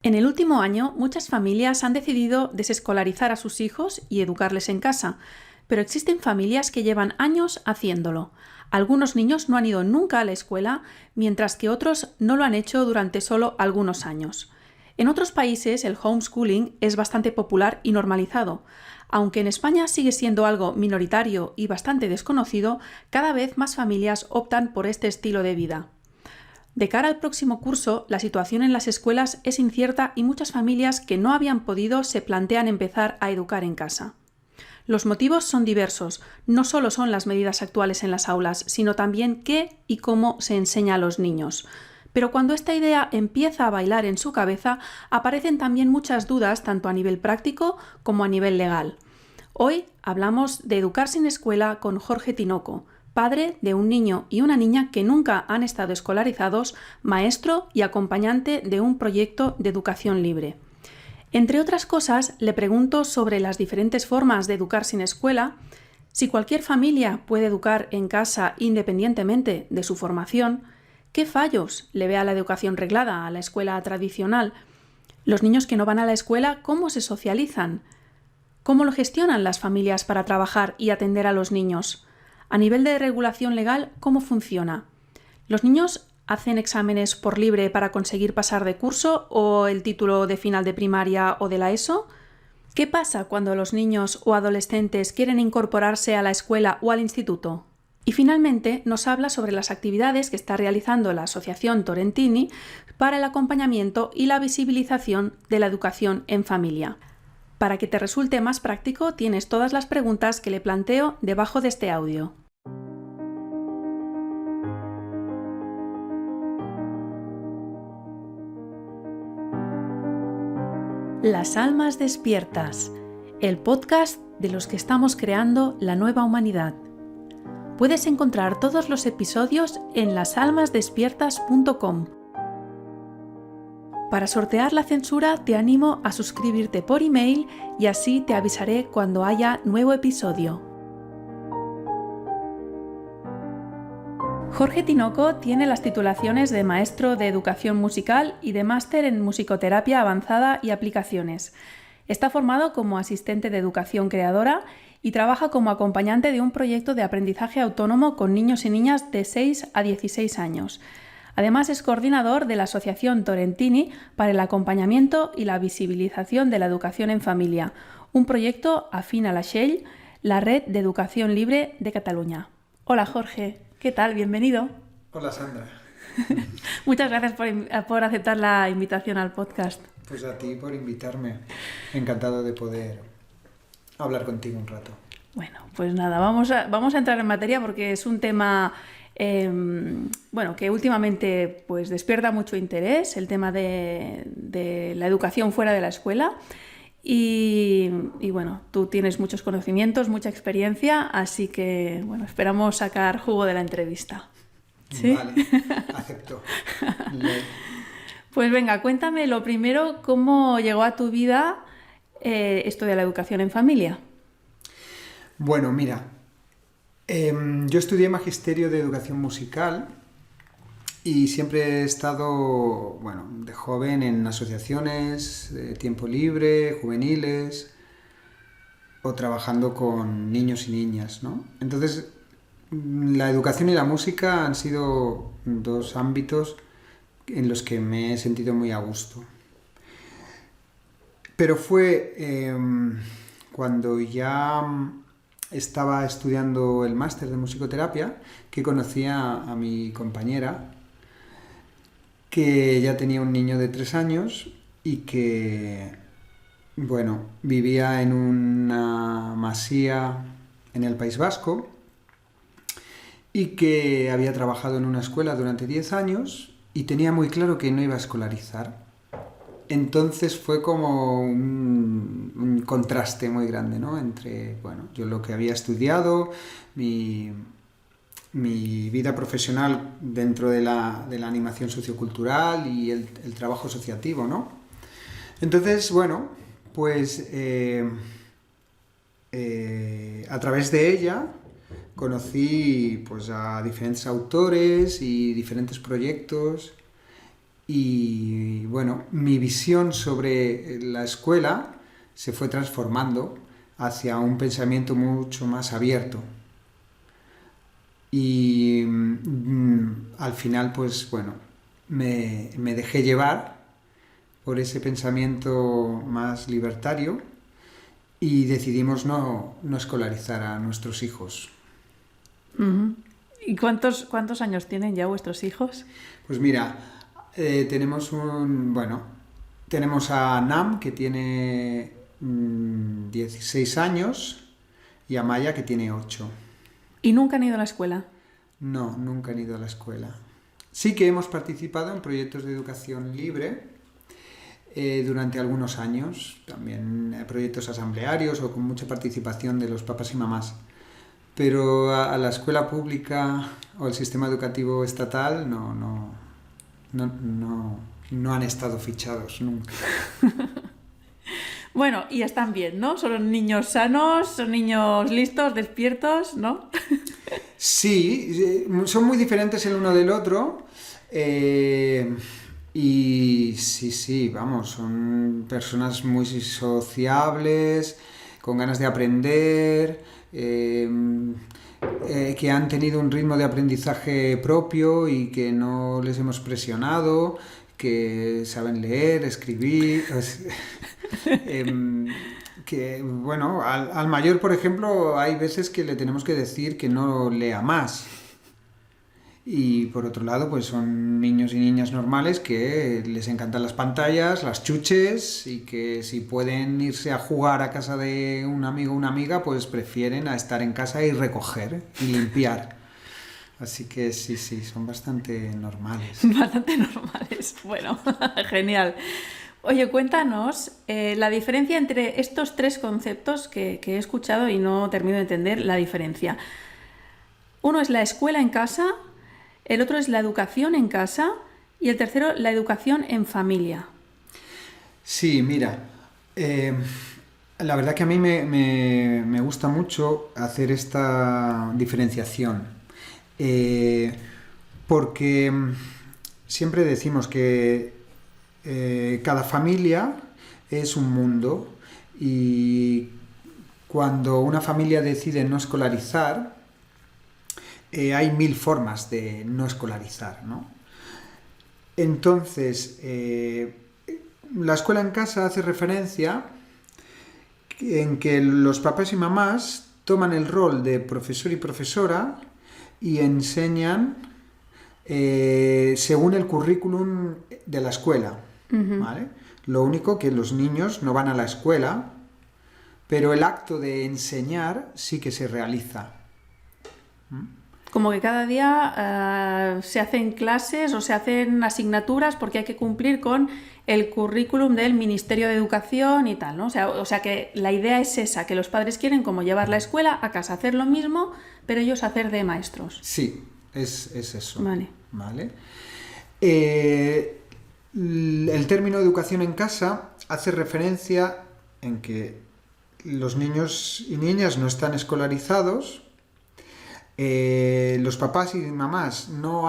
En el último año, muchas familias han decidido desescolarizar a sus hijos y educarles en casa, pero existen familias que llevan años haciéndolo. Algunos niños no han ido nunca a la escuela, mientras que otros no lo han hecho durante solo algunos años. En otros países, el homeschooling es bastante popular y normalizado. Aunque en España sigue siendo algo minoritario y bastante desconocido, cada vez más familias optan por este estilo de vida. De cara al próximo curso, la situación en las escuelas es incierta y muchas familias que no habían podido se plantean empezar a educar en casa. Los motivos son diversos, no solo son las medidas actuales en las aulas, sino también qué y cómo se enseña a los niños. Pero cuando esta idea empieza a bailar en su cabeza, aparecen también muchas dudas tanto a nivel práctico como a nivel legal. Hoy hablamos de educar sin escuela con Jorge Tinoco, padre de un niño y una niña que nunca han estado escolarizados, maestro y acompañante de un proyecto de educación libre. Entre otras cosas, le pregunto sobre las diferentes formas de educar sin escuela, si cualquier familia puede educar en casa independientemente de su formación, qué fallos le ve a la educación reglada, a la escuela tradicional, los niños que no van a la escuela, cómo se socializan, cómo lo gestionan las familias para trabajar y atender a los niños. A nivel de regulación legal, ¿cómo funciona? ¿Los niños hacen exámenes por libre para conseguir pasar de curso o el título de final de primaria o de la ESO? ¿Qué pasa cuando los niños o adolescentes quieren incorporarse a la escuela o al instituto? Y finalmente nos habla sobre las actividades que está realizando la Asociación Torrentini para el acompañamiento y la visibilización de la educación en familia. Para que te resulte más práctico, tienes todas las preguntas que le planteo debajo de este audio. Las almas despiertas, el podcast de los que estamos creando la nueva humanidad. Puedes encontrar todos los episodios en lasalmasdespiertas.com. Para sortear la censura te animo a suscribirte por email y así te avisaré cuando haya nuevo episodio. Jorge Tinoco tiene las titulaciones de maestro de educación musical y de máster en musicoterapia avanzada y aplicaciones. Está formado como asistente de educación creadora y trabaja como acompañante de un proyecto de aprendizaje autónomo con niños y niñas de 6 a 16 años. Además, es coordinador de la Asociación Torrentini para el acompañamiento y la visibilización de la educación en familia, un proyecto afín a la SHEL, la Red de Educación Libre de Cataluña. Hola Jorge, ¿qué tal? Bienvenido. Hola Sandra. Muchas gracias por aceptar la invitación al podcast. Pues a ti por invitarme. Encantado de poder hablar contigo un rato. Bueno, pues nada, vamos a entrar en materia porque es un tema que últimamente pues despierta mucho interés, el tema de la educación fuera de la escuela. Y bueno, tú tienes muchos conocimientos, mucha experiencia, así que bueno, esperamos sacar jugo de la entrevista. ¿Sí? Vale, acepto. Pues venga, cuéntame lo primero, ¿cómo llegó a tu vida esto de la educación en familia? Bueno, mira, yo estudié Magisterio de Educación Musical y siempre he estado, bueno, de joven en asociaciones, de tiempo libre, juveniles, o trabajando con niños y niñas, ¿no? Entonces, la educación y la música han sido dos ámbitos en los que me he sentido muy a gusto. Pero fue cuando ya estaba estudiando el máster de musicoterapia que conocí a mi compañera, que ya tenía un niño de 3 años y que, bueno, vivía en una masía en el País Vasco y que había trabajado en una escuela durante 10 años y tenía muy claro que no iba a escolarizar. Entonces fue como un contraste muy grande, ¿no? Entre, bueno, yo lo que había estudiado, mi vida profesional dentro de la animación sociocultural y el trabajo asociativo, ¿no? Entonces, bueno, pues a través de ella conocí pues, a diferentes autores y diferentes proyectos Y bueno, mi visión sobre la escuela se fue transformando hacia un pensamiento mucho más abierto. Y al final, pues bueno, me dejé llevar por ese pensamiento más libertario y decidimos no escolarizar a nuestros hijos. Ujú. ¿Y cuántos años tienen ya vuestros hijos? Pues mira, tenemos a Nam, que tiene 16 años, y a Maya, que tiene 8. ¿Y nunca han ido a la escuela? No, nunca han ido a la escuela. Sí que hemos participado en proyectos de educación libre durante algunos años, también proyectos asamblearios o con mucha participación de los papás y mamás. Pero a la escuela pública o al sistema educativo estatal no han estado fichados nunca. Bueno, y están bien, ¿no? Son niños sanos, son niños listos, despiertos, ¿no? Sí, son muy diferentes el uno del otro. Y sí, vamos, son personas muy sociables, con ganas de aprender, que han tenido un ritmo de aprendizaje propio y que no les hemos presionado, que saben leer, escribir. Que bueno, al mayor, por ejemplo, hay veces que le tenemos que decir que no lea más. Y por otro lado, pues son niños y niñas normales que les encantan las pantallas, las chuches, y que si pueden irse a jugar a casa de un amigo o una amiga, pues prefieren a estar en casa y recoger y limpiar. Así que sí, son bastante normales. Bastante normales. Bueno, genial. Oye, cuéntanos la diferencia entre estos tres conceptos que he escuchado y no termino de entender la diferencia. Uno es la escuela en casa, el otro es la educación en casa y el tercero la educación en familia. Sí, mira, la verdad que a mí me gusta mucho hacer esta diferenciación, porque siempre decimos que cada familia es un mundo y cuando una familia decide no escolarizar, hay 1000 formas de no escolarizar, ¿no? Entonces, la escuela en casa hace referencia en que los papás y mamás toman el rol de profesor y profesora y enseñan según el currículum de la escuela. ¿Vale? Lo único que los niños no van a la escuela, pero el acto de enseñar sí que se realiza. Como que cada día se hacen clases o se hacen asignaturas porque hay que cumplir con el currículum del Ministerio de Educación y tal, ¿no? O sea que la idea es esa, que los padres quieren como llevar la escuela a casa, hacer lo mismo, pero ellos hacer de maestros. Sí, es eso. Vale. El término educación en casa hace referencia en que los niños y niñas no están escolarizados, los papás y mamás no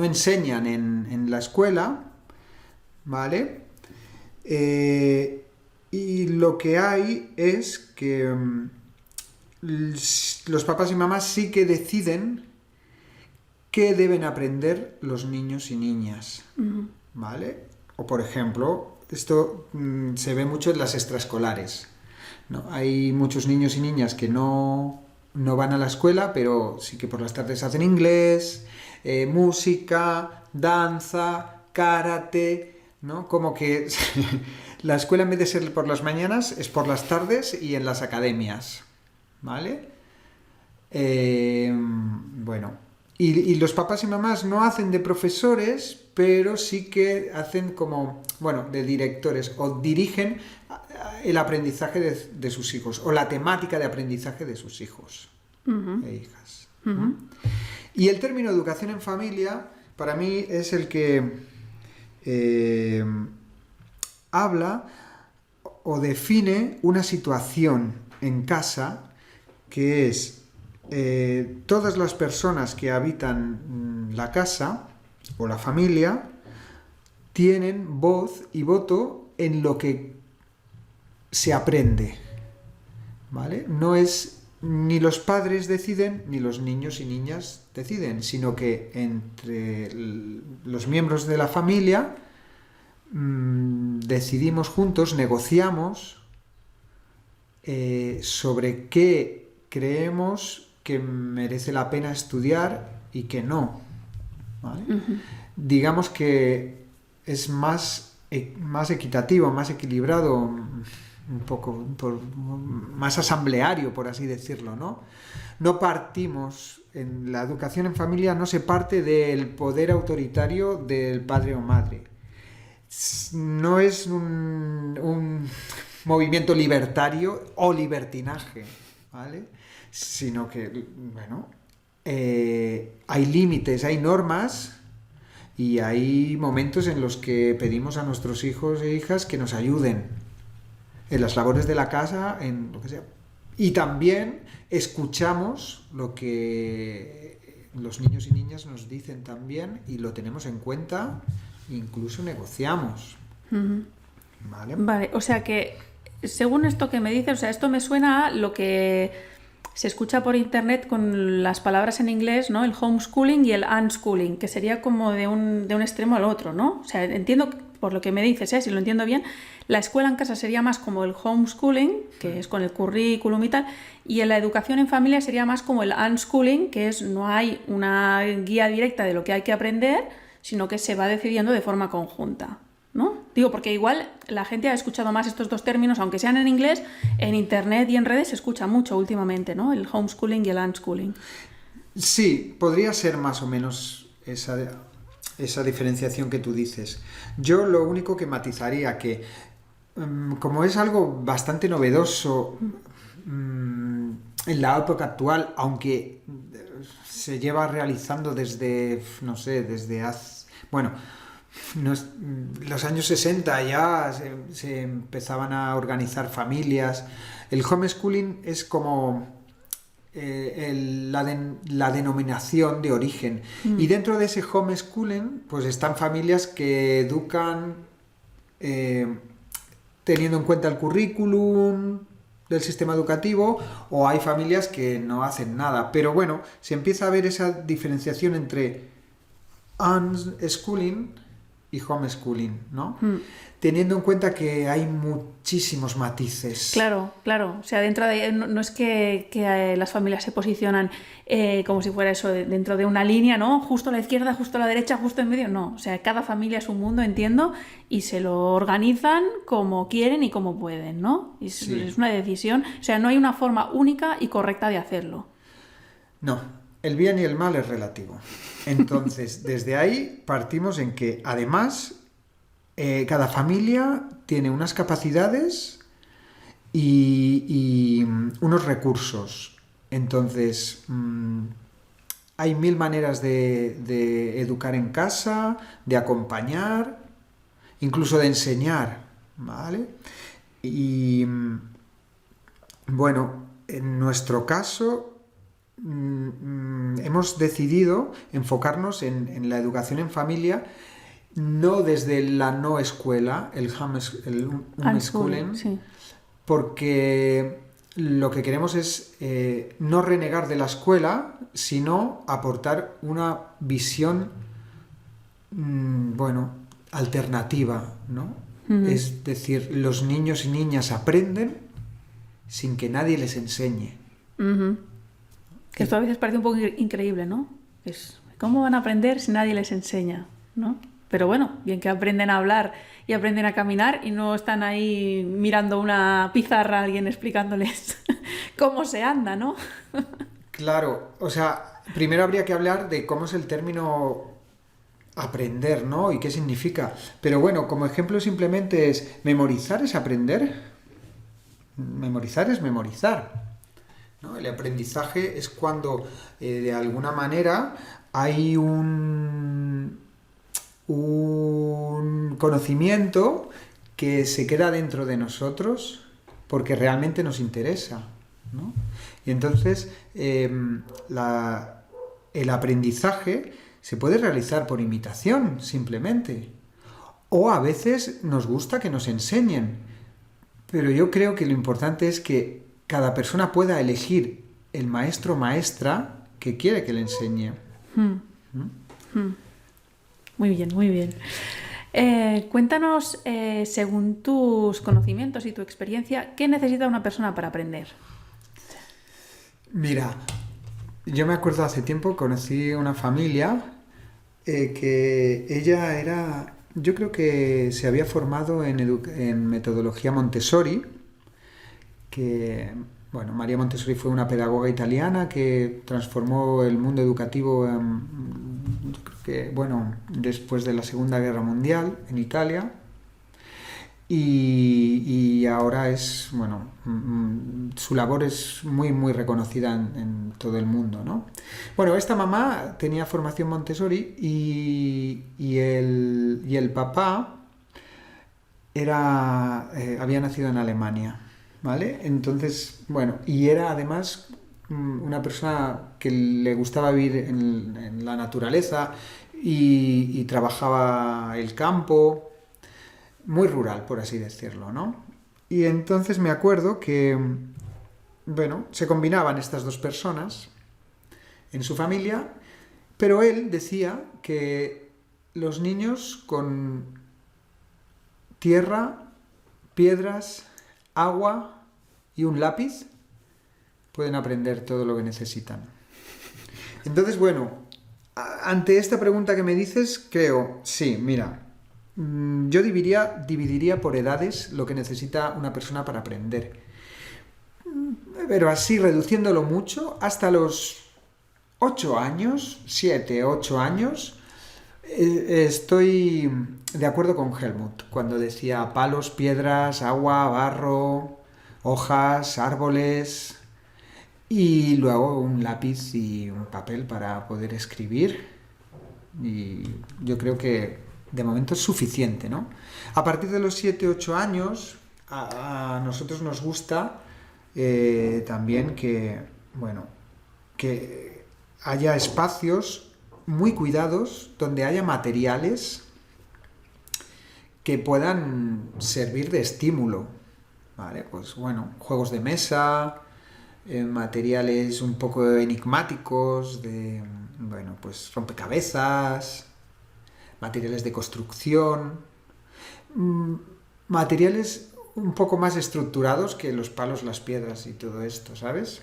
enseñan en la escuela, ¿vale? Y lo que hay es que los papás y mamás sí que deciden qué deben aprender los niños y niñas, ¿vale? O por ejemplo, esto se ve mucho en las extraescolares, ¿no? Hay muchos niños y niñas que no van a la escuela, pero sí que por las tardes hacen inglés, música, danza, karate, ¿no? Como que la escuela en vez de ser por las mañanas es por las tardes y en las academias, ¿vale? Bueno, y los papás y mamás no hacen de profesores, pero sí que hacen como, bueno, de directores o dirigen el aprendizaje de sus hijos o la temática de aprendizaje de sus hijos e hijas. Y el término educación en familia para mí es el que habla o define una situación en casa que es todas las personas que habitan la casa o la familia tienen voz y voto en lo que se aprende, ¿vale? No es ni los padres deciden ni los niños y niñas deciden, sino que entre los miembros de la familia decidimos juntos, negociamos sobre qué creemos que merece la pena estudiar y qué no, ¿vale? Uh-huh. Digamos que es más equitativo, más equilibrado, un poco más asambleario, por así decirlo, ¿no? No partimos, en la educación en familia no se parte del poder autoritario del padre o madre. No es un movimiento libertario o libertinaje, ¿vale? Sino que, bueno, hay límites, hay normas y hay momentos en los que pedimos a nuestros hijos e hijas que nos ayuden en las labores de la casa, en lo que sea. Y también escuchamos lo que los niños y niñas nos dicen también y lo tenemos en cuenta, incluso negociamos. Uh-huh. Vale, o sea que, según esto que me dices, o sea, esto me suena a lo que se escucha por internet con las palabras en inglés, ¿no? El homeschooling y el unschooling, que sería como de un extremo al otro, ¿no? O sea, entiendo por lo que me dices, si lo entiendo bien, la escuela en casa sería más como el homeschooling, que es con el currículum y tal, y en la educación en familia sería más como el unschooling, que es no hay una guía directa de lo que hay que aprender, sino que se va decidiendo de forma conjunta, ¿no? Digo, porque igual la gente ha escuchado más estos dos términos, aunque sean en inglés, en internet y en redes se escucha mucho últimamente, ¿no? El homeschooling y el unschooling. Sí, podría ser más o menos esa diferenciación que tú dices. Yo lo único que matizaría que, como es algo bastante novedoso en la época actual, aunque se lleva realizando desde, no sé, desde hace... Bueno, los años 60 ya se empezaban a organizar familias. El homeschooling es como la denominación de origen. Y dentro de ese homeschooling pues están familias que educan teniendo en cuenta el currículum del sistema educativo, o hay familias que no hacen nada. Pero bueno, se empieza a ver esa diferenciación entre unschooling y homeschooling, ¿no? Teniendo en cuenta que hay muchísimos matices. Claro. O sea, dentro de... No es que las familias se posicionan como si fuera eso, dentro de una línea, ¿no? Justo a la izquierda, justo a la derecha, justo en medio. No, o sea, cada familia es un mundo, entiendo, y se lo organizan como quieren y como pueden, ¿no? Y sí. Es una decisión. O sea, no hay una forma única y correcta de hacerlo. No, el bien y el mal es relativo. Entonces, desde ahí partimos en que, además, cada familia tiene unas capacidades y unos recursos. Entonces, hay 1000 maneras de educar en casa, de acompañar, incluso de enseñar, ¿vale? Y, bueno, en nuestro caso... hemos decidido enfocarnos en la educación en familia, no desde la no escuela, el homeschooling, sí. Porque lo que queremos es no renegar de la escuela, sino aportar una visión, alternativa, ¿no? Uh-huh. Es decir, los niños y niñas aprenden sin que nadie les enseñe. Uh-huh. Que esto a veces parece un poco increíble, ¿no? ¿Cómo van a aprender si nadie les enseña, ¿no? Pero bueno, bien que aprenden a hablar y aprenden a caminar y no están ahí mirando una pizarra a alguien explicándoles cómo se anda, ¿no? Claro, o sea, primero habría que hablar de cómo es el término aprender, ¿no? Y qué significa. Pero bueno, como ejemplo simplemente es memorizar es aprender. Memorizar es memorizar, ¿no? El aprendizaje es cuando de alguna manera hay un conocimiento que se queda dentro de nosotros porque realmente nos interesa. ¿no? Y entonces el aprendizaje se puede realizar por imitación, simplemente. O a veces nos gusta que nos enseñen. Pero yo creo que lo importante es que cada persona pueda elegir el maestro o maestra que quiere que le enseñe. Muy bien, muy bien. Cuéntanos, según tus conocimientos y tu experiencia, ¿qué necesita una persona para aprender? Mira, yo me acuerdo hace tiempo, conocí una familia que ella era, yo creo que se había formado en metodología Montessori, que, bueno, María Montessori fue una pedagoga italiana que transformó el mundo educativo, yo creo que, bueno, después de la Segunda Guerra Mundial en Italia. Y ahora es, bueno, su labor es muy, muy reconocida en todo el mundo, ¿no? Bueno, esta mamá tenía formación Montessori y el papá había nacido en Alemania, ¿vale? Entonces, bueno, y era además una persona que le gustaba vivir en la naturaleza y trabajaba el campo, muy rural, por así decirlo, ¿no? Y entonces me acuerdo que, bueno, se combinaban estas dos personas en su familia, pero él decía que los niños con tierra, piedras, agua y un lápiz pueden aprender todo lo que necesitan. Entonces, bueno, ante esta pregunta que me dices, creo, sí, mira, yo dividiría por edades lo que necesita una persona para aprender. Pero así, reduciéndolo mucho, hasta los 8 años, 7, 8 años, estoy de acuerdo con Helmut, cuando decía palos, piedras, agua, barro, hojas, árboles, y luego un lápiz y un papel para poder escribir. Y yo creo que de momento es suficiente, ¿no? A partir de los 7-8 años, a nosotros nos gusta también que, bueno, que haya espacios muy cuidados donde haya materiales que puedan servir de estímulo, ¿vale? Pues bueno, juegos de mesa, materiales un poco enigmáticos, bueno, pues rompecabezas, materiales de construcción, materiales un poco más estructurados que los palos, las piedras y todo esto, ¿sabes?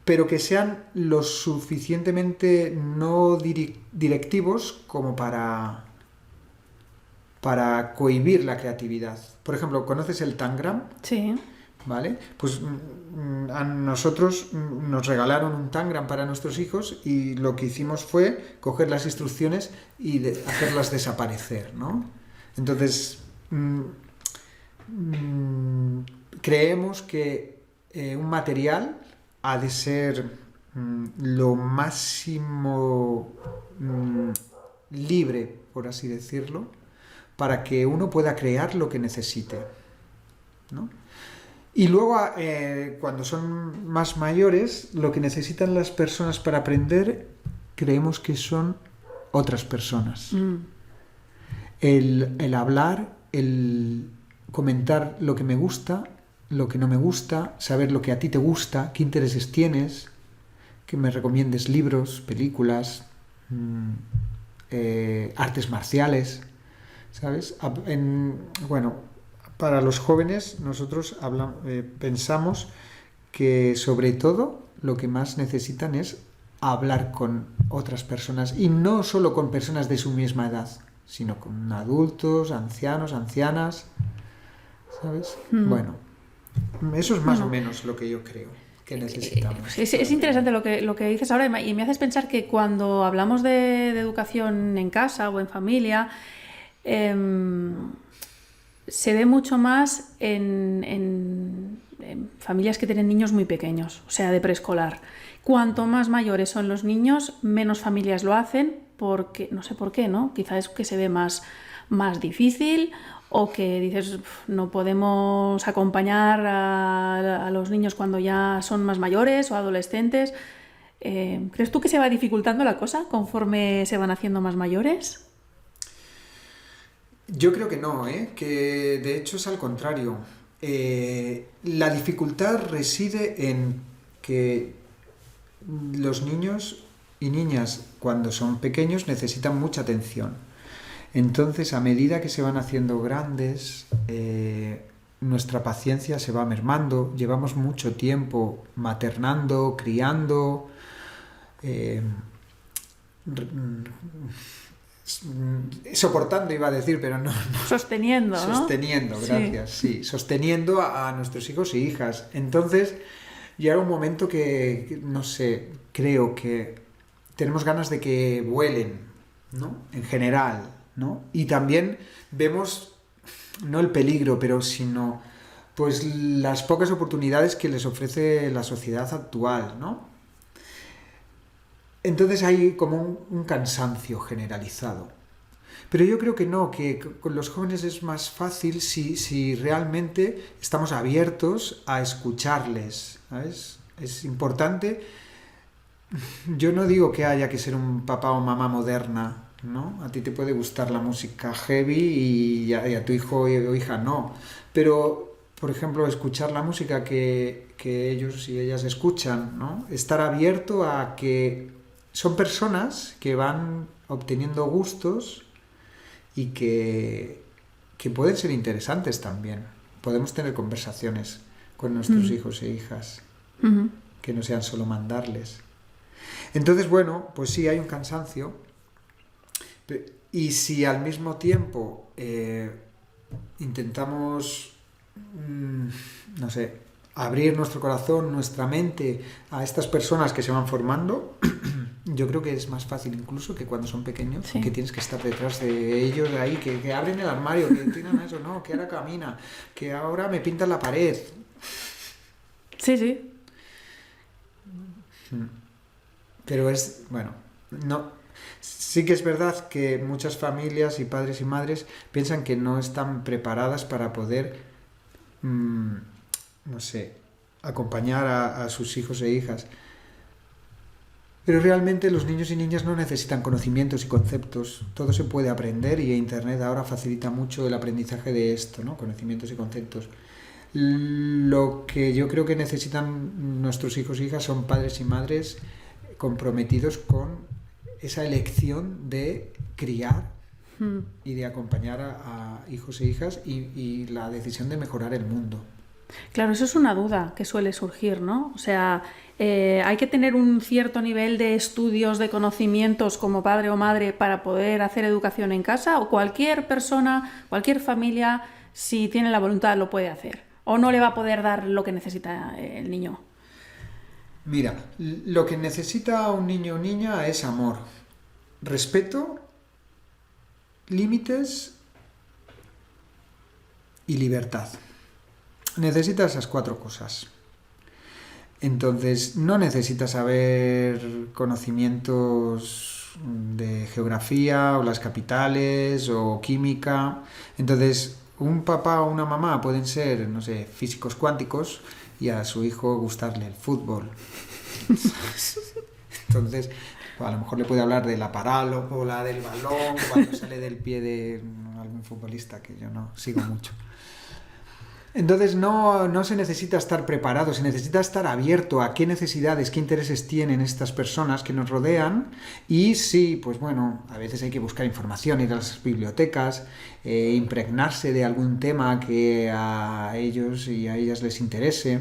Pero que sean lo suficientemente no directivos como para cohibir la creatividad. Por ejemplo, ¿conoces el Tangram? Sí. ¿Vale? Pues a nosotros nos regalaron un Tangram para nuestros hijos y lo que hicimos fue coger las instrucciones y hacerlas desaparecer, ¿no? Entonces, creemos que un material ha de ser lo máximo libre, por así decirlo, para que uno pueda crear lo que necesite, ¿no? Y luego, cuando son más mayores, lo que necesitan las personas para aprender, creemos que son otras personas. El hablar, el comentar lo que me gusta, lo que no me gusta, saber lo que a ti te gusta, qué intereses tienes, que me recomiendes libros, películas, artes marciales, ¿sabes? Bueno, para los jóvenes nosotros pensamos que sobre todo lo que más necesitan es hablar con otras personas y no solo con personas de su misma edad, sino con adultos, ancianos, ancianas, ¿sabes? Bueno, eso es más o menos lo que yo creo que necesitamos. Es interesante lo que dices ahora y me haces pensar que cuando hablamos de educación en casa o en familia, se ve mucho más en familias que tienen niños muy pequeños, o sea, de preescolar. Cuanto más mayores son los niños, menos familias lo hacen, porque no sé por qué, ¿no? Quizás es que se ve más difícil o que dices, no podemos acompañar a los niños cuando ya son más mayores o adolescentes. ¿Crees tú que se va dificultando la cosa conforme se van haciendo más mayores? Yo creo que no, que de hecho es al contrario. La dificultad reside en que los niños y niñas cuando son pequeños necesitan mucha atención. Entonces, a medida que se van haciendo grandes, nuestra paciencia se va mermando, llevamos mucho tiempo maternando, criando, soportando iba a decir, pero no. Sosteniendo, ¿no? Sosteniendo, gracias, sí. Sosteniendo a nuestros hijos e hijas. Entonces, llega un momento que, no sé, creo que tenemos ganas de que vuelen, ¿no? En general, ¿no? Y también vemos, no el peligro, pero sino, pues, las pocas oportunidades que les ofrece la sociedad actual, ¿no? Entonces hay como un cansancio generalizado. Pero yo creo que no, que con los jóvenes es más fácil si realmente estamos abiertos a escucharles, ¿sabes? Es importante. Yo no digo que haya que ser un papá o mamá moderna, ¿no? A ti te puede gustar la música heavy y a tu hijo o hija no. Pero, por ejemplo, escuchar la música que ellos y ellas escuchan, ¿no? Estar abierto a que son personas que van obteniendo gustos y que pueden ser interesantes también. Podemos tener conversaciones con nuestros hijos e hijas, que no sean solo mandarles. Entonces, bueno, pues sí, hay un cansancio. Y si al mismo tiempo intentamos, no sé, abrir nuestro corazón, nuestra mente a estas personas que se van formando, yo creo que es más fácil incluso que cuando son pequeños, Sí. que tienes que estar detrás de ellos ahí, que abren el armario, que tiran eso, no, que ahora camina, que ahora me pintan la pared. Sí, sí. Pero es, bueno, no. Sí que es verdad que muchas familias y padres y madres piensan que no están preparadas para poder, no sé, acompañar a sus hijos e hijas. Pero realmente los niños y niñas no necesitan conocimientos y conceptos. Todo se puede aprender y Internet ahora facilita mucho el aprendizaje de esto, ¿no? Conocimientos y conceptos. Lo que yo creo que necesitan nuestros hijos e hijas son padres y madres comprometidos con esa elección de criar y de acompañar a hijos e hijas y la decisión de mejorar el mundo. Claro, eso es una duda que suele surgir, ¿no? O sea, hay que tener un cierto nivel de estudios, de conocimientos como padre o madre para poder hacer educación en casa, o cualquier persona, cualquier familia, si tiene la voluntad, lo puede hacer. O no le va a poder dar lo que necesita el niño. Mira, lo que necesita un niño o niña es amor, respeto, límites y libertad. Necesita esas 4 cosas. Entonces, no necesita saber conocimientos de geografía o las capitales o química. Entonces, un papá o una mamá pueden ser, no sé, físicos cuánticos y a su hijo gustarle el fútbol. Entonces, a lo mejor le puede hablar de la parábola, del balón, cuando sale del pie de algún futbolista que yo no sigo mucho. Entonces no se necesita estar preparado, se necesita estar abierto a qué necesidades, qué intereses tienen estas personas que nos rodean y sí, pues bueno, a veces hay que buscar información, ir a las bibliotecas, impregnarse de algún tema que a ellos y a ellas les interese,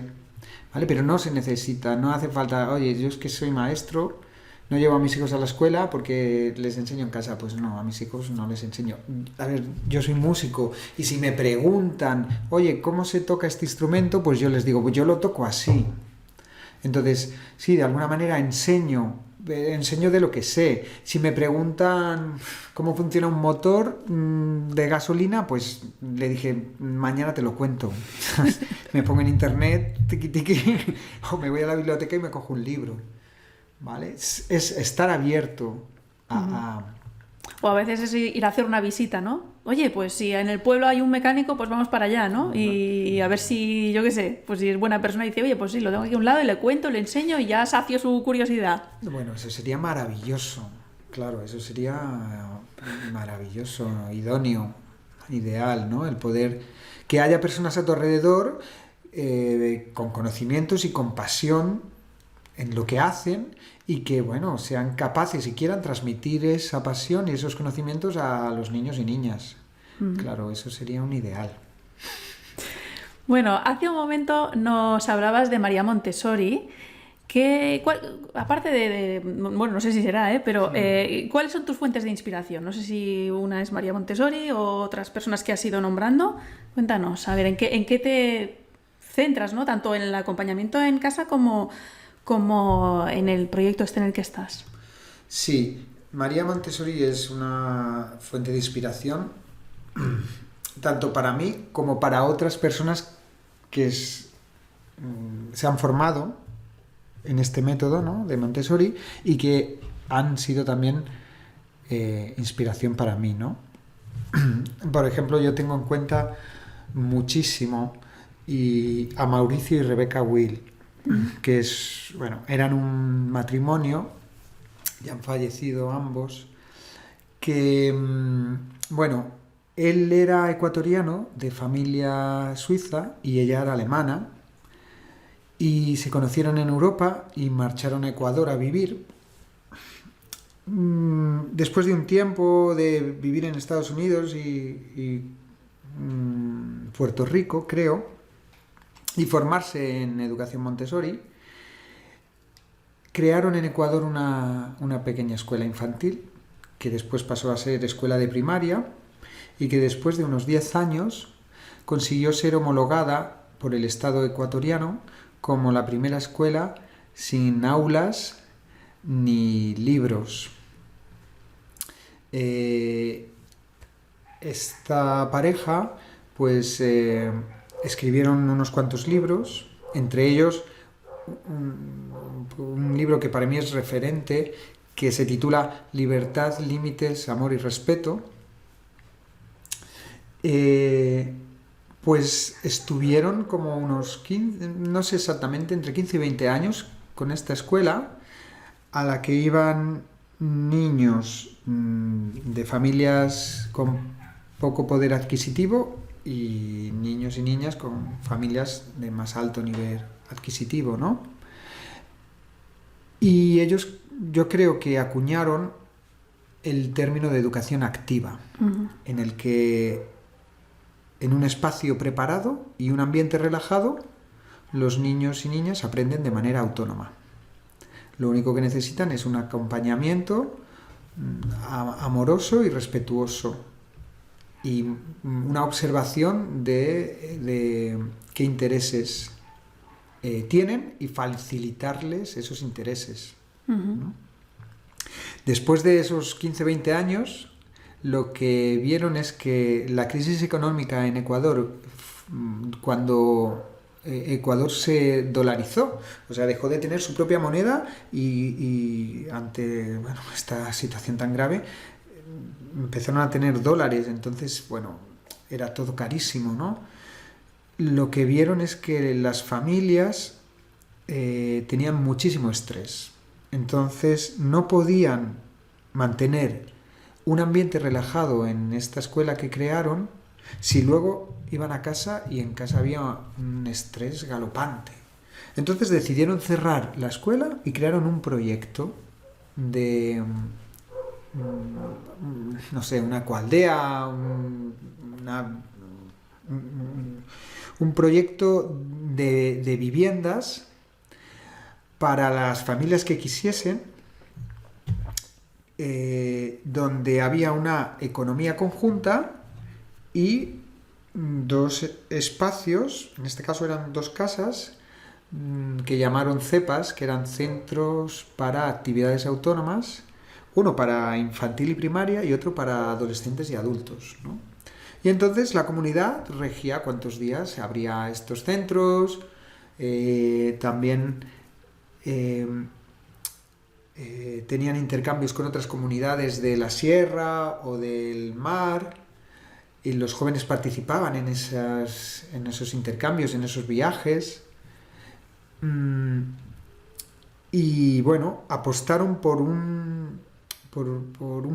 ¿vale? Pero no se necesita, no hace falta, oye, yo es que soy maestro, no llevo a mis hijos a la escuela porque les enseño en casa. Pues no, a mis hijos no les enseño. A ver, yo soy músico y si me preguntan, oye, ¿cómo se toca este instrumento? Pues yo les digo, pues yo lo toco así. Entonces, sí, de alguna manera enseño de lo que sé. Si me preguntan cómo funciona un motor de gasolina, pues le dije, mañana te lo cuento. Me pongo en internet, tiqui tiqui, o me voy a la biblioteca y me cojo un libro. ¿Vale? Es estar abierto a... O a veces es ir a hacer una visita, ¿no? oye, pues si en el pueblo hay un mecánico, pues vamos para allá, ¿no? Y a ver si, yo qué sé, pues si es buena persona y dice, oye, pues sí, lo tengo aquí a un lado y le cuento, le enseño y ya sacio su curiosidad. Bueno, eso sería maravilloso. Claro, eso sería maravilloso, idóneo, ideal, ¿no? El poder que haya personas a tu alrededor con conocimientos y con pasión en lo que hacen y que, bueno, sean capaces y quieran transmitir esa pasión y esos conocimientos a los niños y niñas. Claro, eso sería un ideal. Bueno, hace un momento nos hablabas de María Montessori, aparte bueno, no sé si será, pero ¿cuáles son tus fuentes de inspiración? No sé si una es María Montessori o otras personas que has ido nombrando. Cuéntanos, a ver, ¿en qué te centras, ¿no? Tanto en el acompañamiento en casa como en el proyecto este en el que estás. Sí, María Montessori es una fuente de inspiración tanto para mí como para otras personas que se han formado en este método, ¿no?, de Montessori y que han sido también inspiración para mí, ¿no? Por ejemplo, yo tengo en cuenta muchísimo a Mauricio y Rebecca Will, que eran un matrimonio, ya han fallecido ambos, que, bueno, él era ecuatoriano de familia suiza y ella era alemana, y se conocieron en Europa y marcharon a Ecuador a vivir. Después de un tiempo de vivir en Estados Unidos y Puerto Rico, creo, y formarse en educación Montessori, crearon en Ecuador una pequeña escuela infantil que después pasó a ser escuela de primaria y que después de unos 10 años consiguió ser homologada por el Estado ecuatoriano como la primera escuela sin aulas ni libros. Esta pareja pues escribieron unos cuantos libros, entre ellos un libro que para mí es referente, que se titula Libertad, Límites, Amor y Respeto. Pues estuvieron como unos 15, no sé exactamente, entre 15 y 20 años con esta escuela, a la que iban niños de familias con poco poder adquisitivo y niños y niñas con familias de más alto nivel adquisitivo, ¿no? Y ellos, yo creo que acuñaron el término de educación activa, en el que en un espacio preparado y un ambiente relajado, los niños y niñas aprenden de manera autónoma. Lo único que necesitan es un acompañamiento amoroso y respetuoso y una observación de qué intereses tienen y facilitarles esos intereses, ¿no? Después de esos 15-20 años, lo que vieron es que la crisis económica en Ecuador, cuando Ecuador se dolarizó, o sea, dejó de tener su propia moneda y ante esta situación tan grave, empezaron a tener dólares, entonces, era todo carísimo, ¿no? Lo que vieron es que las familias tenían muchísimo estrés, entonces no podían mantener un ambiente relajado en esta escuela que crearon si luego iban a casa y en casa había un estrés galopante. Entonces decidieron cerrar la escuela y crearon un proyecto de, no sé, una ecoaldea, un proyecto de viviendas para las familias que quisiesen, donde había una economía conjunta y dos espacios, en este caso eran dos casas, que llamaron CEPAS, que eran centros para actividades autónomas, uno para infantil y primaria y otro para adolescentes y adultos, ¿no? Y entonces la comunidad regía cuántos días se abría estos centros, también tenían intercambios con otras comunidades de la sierra o del mar, y los jóvenes participaban en esos intercambios, en esos viajes. Y bueno, apostaron por un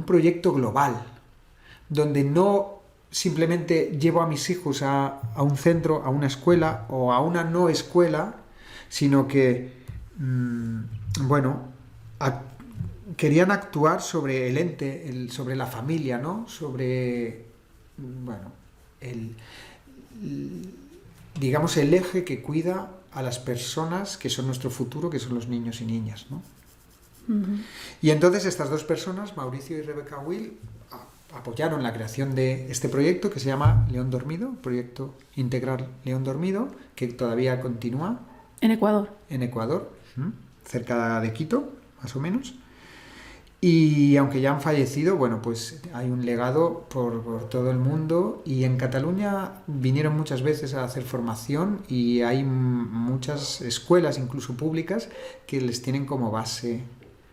proyecto global, donde no simplemente llevo a mis hijos a un centro, a una escuela o a una no escuela, sino que, querían actuar sobre el ente, sobre la familia, ¿no? Sobre, digamos, el eje que cuida a las personas que son nuestro futuro, que son los niños y niñas, ¿no? Uh-huh. Y entonces estas dos personas, Mauricio y Rebecca Will, apoyaron la creación de este proyecto que se llama León Dormido, Proyecto Integral León Dormido, que todavía continúa. En Ecuador. En Ecuador, cerca de Quito, más o menos. Y aunque ya han fallecido, bueno, pues hay un legado por todo el mundo, y en Cataluña vinieron muchas veces a hacer formación y hay muchas escuelas, incluso públicas, que les tienen como base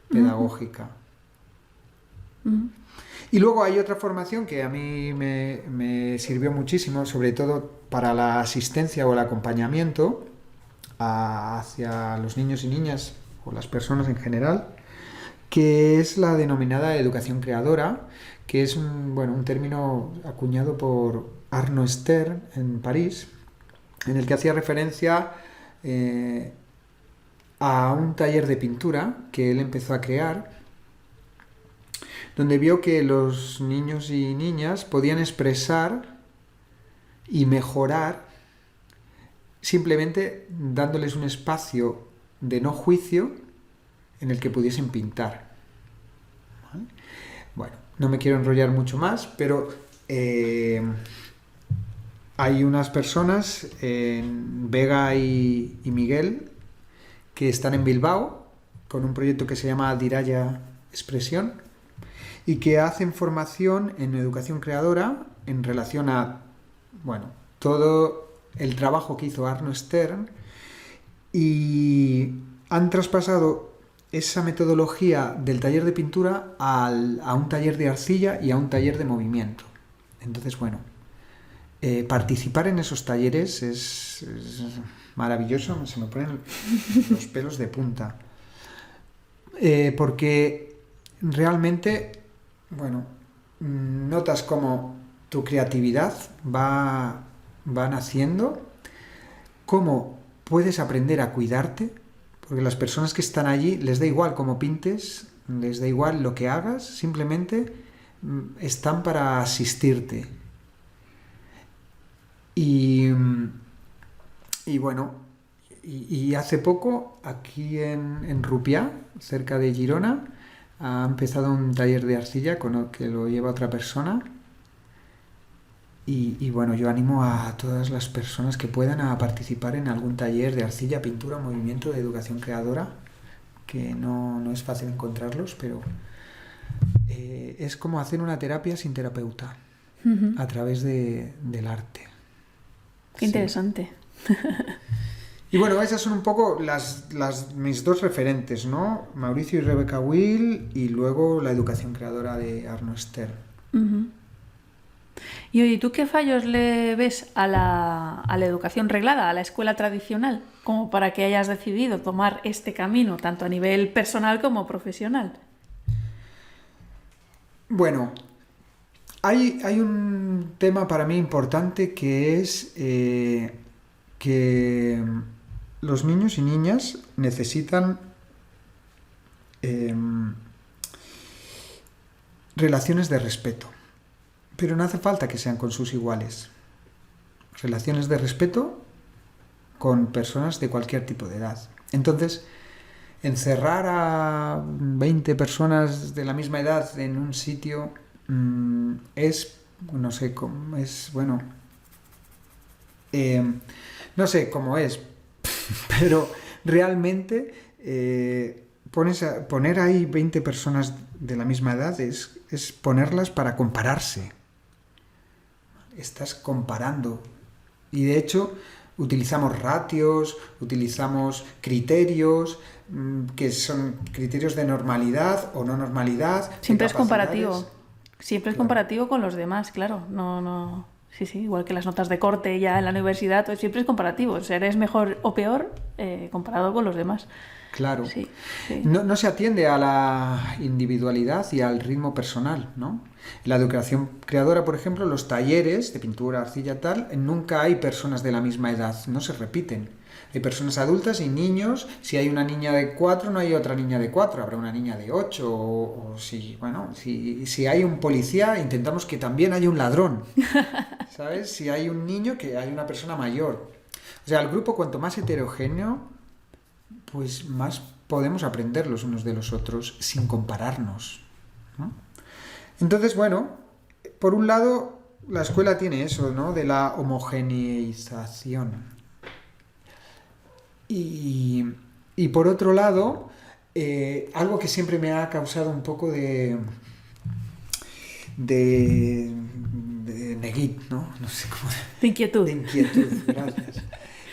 pedagógica. Uh-huh. Y luego hay otra formación que a mí me sirvió muchísimo, sobre todo para la asistencia o el acompañamiento hacia los niños y niñas o las personas en general, que es la denominada educación creadora, que es un término acuñado por Arno Stern en París, en el que hacía referencia a un taller de pintura que él empezó a crear, donde vio que los niños y niñas podían expresar y mejorar simplemente dándoles un espacio de no juicio en el que pudiesen pintar. ¿Vale? Bueno, no me quiero enrollar mucho más, pero hay unas personas, Vega y Miguel, que están en Bilbao con un proyecto que se llama Diraya Expresión y que hacen formación en educación creadora en relación a, todo el trabajo que hizo Arno Stern, y han traspasado esa metodología del taller de pintura a un taller de arcilla y a un taller de movimiento. Entonces, participar en esos talleres es maravilloso, se me ponen los pelos de punta. Porque realmente, notas cómo tu creatividad va naciendo, cómo puedes aprender a cuidarte, porque las personas que están allí les da igual cómo pintes, les da igual lo que hagas, simplemente están para asistirte. Y hace poco, aquí en Rupià, cerca de Girona, ha empezado un taller de arcilla que lo lleva otra persona. Y yo animo a todas las personas que puedan a participar en algún taller de arcilla, pintura, movimiento, de educación creadora, que no es fácil encontrarlos, pero es como hacer una terapia sin terapeuta, a través del arte. Qué interesante. Y esas son un poco mis dos referentes, ¿no? Mauricio y Rebecca Will, y luego la educación creadora de Arno Stern. Uh-huh. Y oye, ¿tú qué fallos le ves a la educación reglada, a la escuela tradicional, como para que hayas decidido tomar este camino, tanto a nivel personal como profesional? Bueno, hay un tema para mí importante, que es que los niños y niñas necesitan relaciones de respeto. Pero no hace falta que sean con sus iguales. Relaciones de respeto con personas de cualquier tipo de edad. Entonces, encerrar a 20 personas de la misma edad en un sitio es, no sé cómo es, no sé cómo es, pero realmente poner ahí 20 personas de la misma edad es ponerlas para compararse. Estás comparando. Y de hecho, utilizamos ratios, utilizamos criterios, que son criterios de normalidad o no normalidad. Siempre es comparativo. Siempre es comparativo con los demás, claro. No. Sí, sí, igual que las notas de corte ya en la universidad, pues siempre es comparativo. O sea, eres mejor o peor comparado con los demás. Claro. Sí, sí. No se atiende a la individualidad y al ritmo personal, ¿no? En la educación creadora, por ejemplo, los talleres de pintura, arcilla, tal, nunca hay personas de la misma edad, no se repiten. Hay personas adultas y niños. Si hay una niña de 4, no hay otra niña de 4, habrá una niña de 8. O si, bueno, si hay un policía, intentamos que también haya un ladrón. ¿Sabes? Si hay un niño, que hay una persona mayor. O sea, el grupo, cuanto más heterogéneo, pues más podemos aprender los unos de los otros sin compararnos, ¿no? Entonces, bueno, por un lado, la escuela tiene eso, ¿no? De la homogeneización. Y por otro lado, algo que siempre me ha causado un poco de neguit, ¿no? No sé cómo... De inquietud. De inquietud, gracias.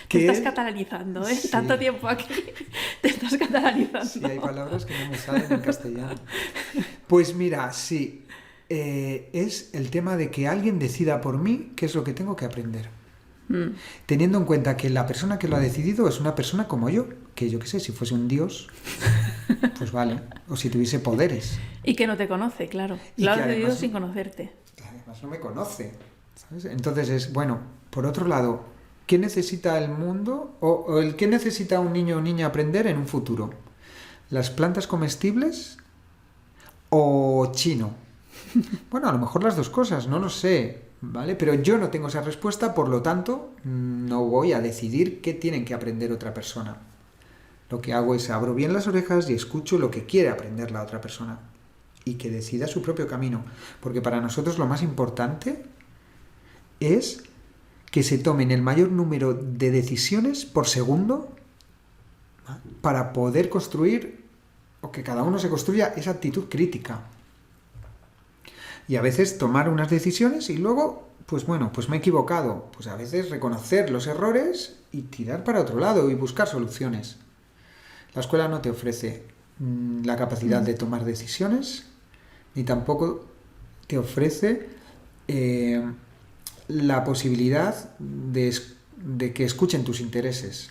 Te estás catalanizando, ¿eh? Sí. Tanto tiempo aquí, te estás catalanizando. Sí, hay palabras que no me salen en castellano. Pues mira, sí, es el tema de que alguien decida por mí qué es lo que tengo que aprender. Teniendo en cuenta que la persona que lo ha decidido es una persona como yo, que yo qué sé, si fuese un dios, pues vale, o si tuviese poderes. Y que no te conoce, claro. Y Lo que has decidido además sin conocerte. Además no me conoce, ¿sabes? Entonces es, bueno, por otro lado, ¿qué necesita el mundo o el qué necesita un niño o niña aprender en un futuro? ¿Las plantas comestibles o chino? Bueno, a lo mejor las dos cosas, no lo sé, ¿vale? Pero yo no tengo esa respuesta, por lo tanto, no voy a decidir qué tienen que aprender otra persona. Lo que hago es abro bien las orejas y escucho lo que quiere aprender la otra persona y que decida su propio camino. Porque para nosotros lo más importante es que se tomen el mayor número de decisiones por segundo para poder construir, o que cada uno se construya esa actitud crítica. Y a veces tomar unas decisiones y luego, pues bueno, pues me he equivocado. Pues a veces reconocer los errores y tirar para otro lado y buscar soluciones. La escuela no te ofrece la capacidad de tomar decisiones, ni tampoco te ofrece la posibilidad de que escuchen tus intereses.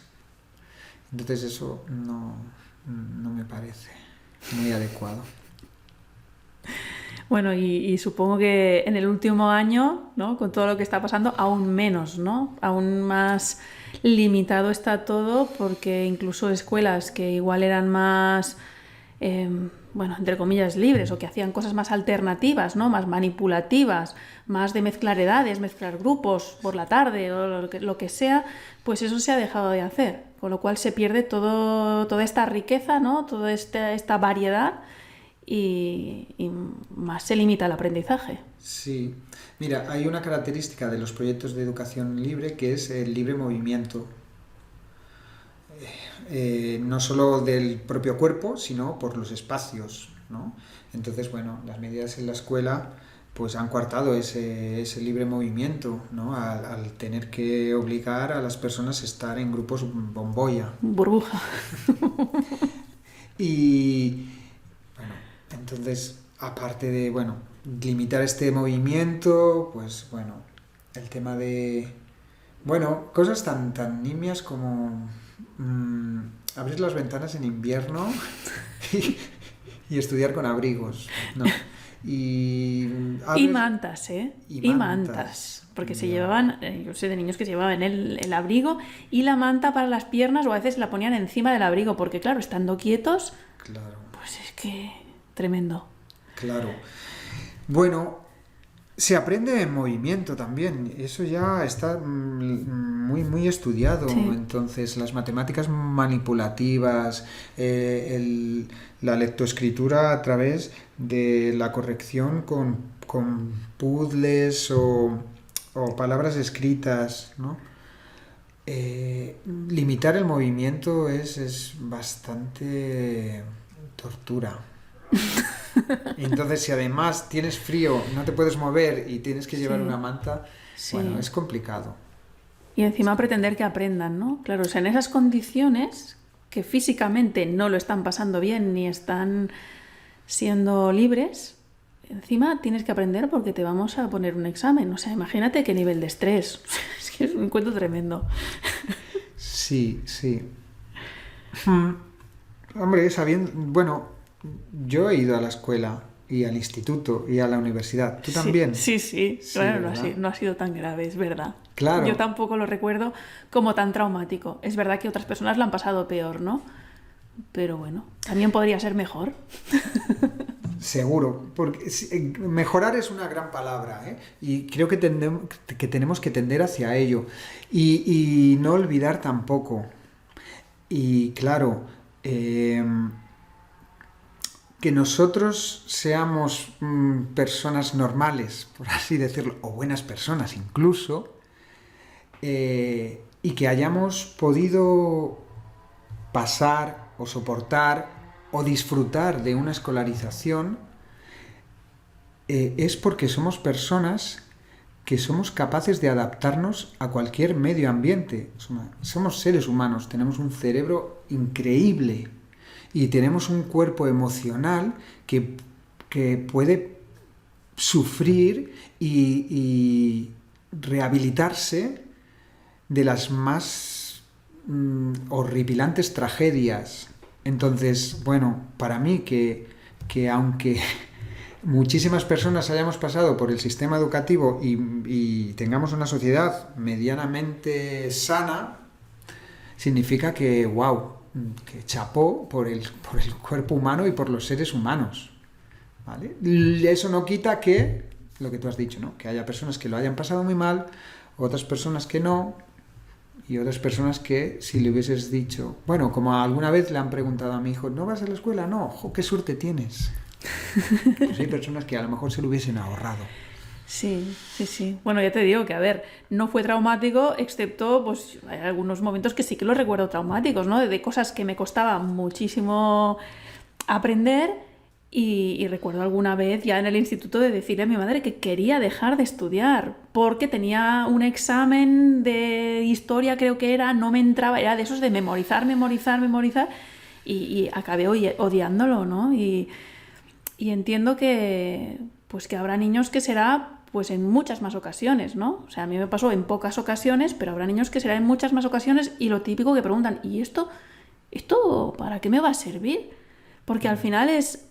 Entonces eso no me parece muy adecuado. Bueno, y supongo que en el último año, ¿no? Con todo lo que está pasando, aún menos, ¿no? Aún más limitado está todo, porque incluso escuelas que igual eran más, bueno, entre comillas, libres, o que hacían cosas más alternativas, ¿no? Más manipulativas, más de mezclar edades, mezclar grupos por la tarde, o lo que sea, pues eso se ha dejado de hacer. Con lo cual se pierde toda esta riqueza, ¿no? Toda esta variedad. Y más se limita el aprendizaje. Sí, mira, hay una característica de los proyectos de educación libre que es el libre movimiento. No solo del propio cuerpo, sino por los espacios, ¿no? Entonces, bueno, las medidas en la escuela pues han coartado ese libre movimiento, ¿no? Al tener que obligar a las personas a estar en grupos bombolla. Burbuja. Y bueno, entonces, aparte de, bueno, limitar este movimiento, pues bueno, el tema de, bueno, cosas tan nimias como abrir las ventanas en invierno y estudiar con abrigos, ¿no? Y mantas, ¿eh? Y mantas. Porque se llevaban, yo sé de niños que se llevaban el abrigo y la manta para las piernas, o a veces la ponían encima del abrigo, porque claro, estando quietos, claro, pues es que tremendo. Claro. Bueno, se aprende en movimiento también. Eso ya está muy estudiado. Sí. Entonces, las matemáticas manipulativas, la lectoescritura a través de la corrección con puzzles o palabras escritas, ¿no? Limitar el movimiento es bastante tortura. Entonces, si además tienes frío, no te puedes mover y tienes que llevar una manta, bueno, es complicado. Y encima pretender que aprendan, ¿no? Claro, o sea, en esas condiciones que físicamente no lo están pasando bien ni están siendo libres, encima tienes que aprender porque te vamos a poner un examen. O sea, imagínate qué nivel de estrés. Es que es un cuento tremendo. Sí, sí. Hombre, bueno, yo he ido a la escuela y al instituto y a la universidad. ¿Tú también? Sí. Sí, Claro, ¿verdad? no ha sido tan grave, es verdad. Claro. Yo tampoco lo recuerdo como tan traumático. Es verdad que otras personas lo han pasado peor, ¿no? Pero bueno, también podría ser mejor. Seguro, porque mejorar es una gran palabra, ¿eh? Y creo que tenemos que tender hacia ello y no olvidar tampoco. Y claro, que nosotros seamos personas normales, por así decirlo, o buenas personas incluso, y que hayamos podido pasar o soportar o disfrutar de una escolarización, es porque somos personas que somos capaces de adaptarnos a cualquier medio ambiente. Somos seres humanos, tenemos un cerebro increíble y tenemos un cuerpo emocional que puede sufrir y rehabilitarse de las más horripilantes tragedias. Entonces, bueno, para mí que aunque muchísimas personas hayamos pasado por el sistema educativo y tengamos una sociedad medianamente sana, significa que, wow, que chapó por el cuerpo humano y por los seres humanos, ¿vale? Eso no quita que, lo que tú has dicho, ¿no? Que haya personas que lo hayan pasado muy mal, otras personas que no, y otras personas que si le hubieses dicho, bueno, como alguna vez le han preguntado a mi hijo, ¿no vas a la escuela? No, jo, qué suerte tienes. Pues hay personas que a lo mejor se lo hubiesen ahorrado. Sí. Bueno, ya te digo que, a ver, no fue traumático, excepto, pues, hay algunos momentos que sí que los recuerdo traumáticos, ¿no? De cosas que me costaba muchísimo aprender y recuerdo alguna vez ya en el instituto de decirle a mi madre que quería dejar de estudiar porque tenía un examen de historia, creo que era, no me entraba, era de esos de memorizar y acabé odiándolo, ¿no? Y entiendo que pues que habrá niños que será pues en muchas más ocasiones, ¿no? O sea, a mí me pasó en pocas ocasiones, pero habrá niños que será en muchas más ocasiones y lo típico que preguntan, ¿y esto para qué me va a servir? Porque al final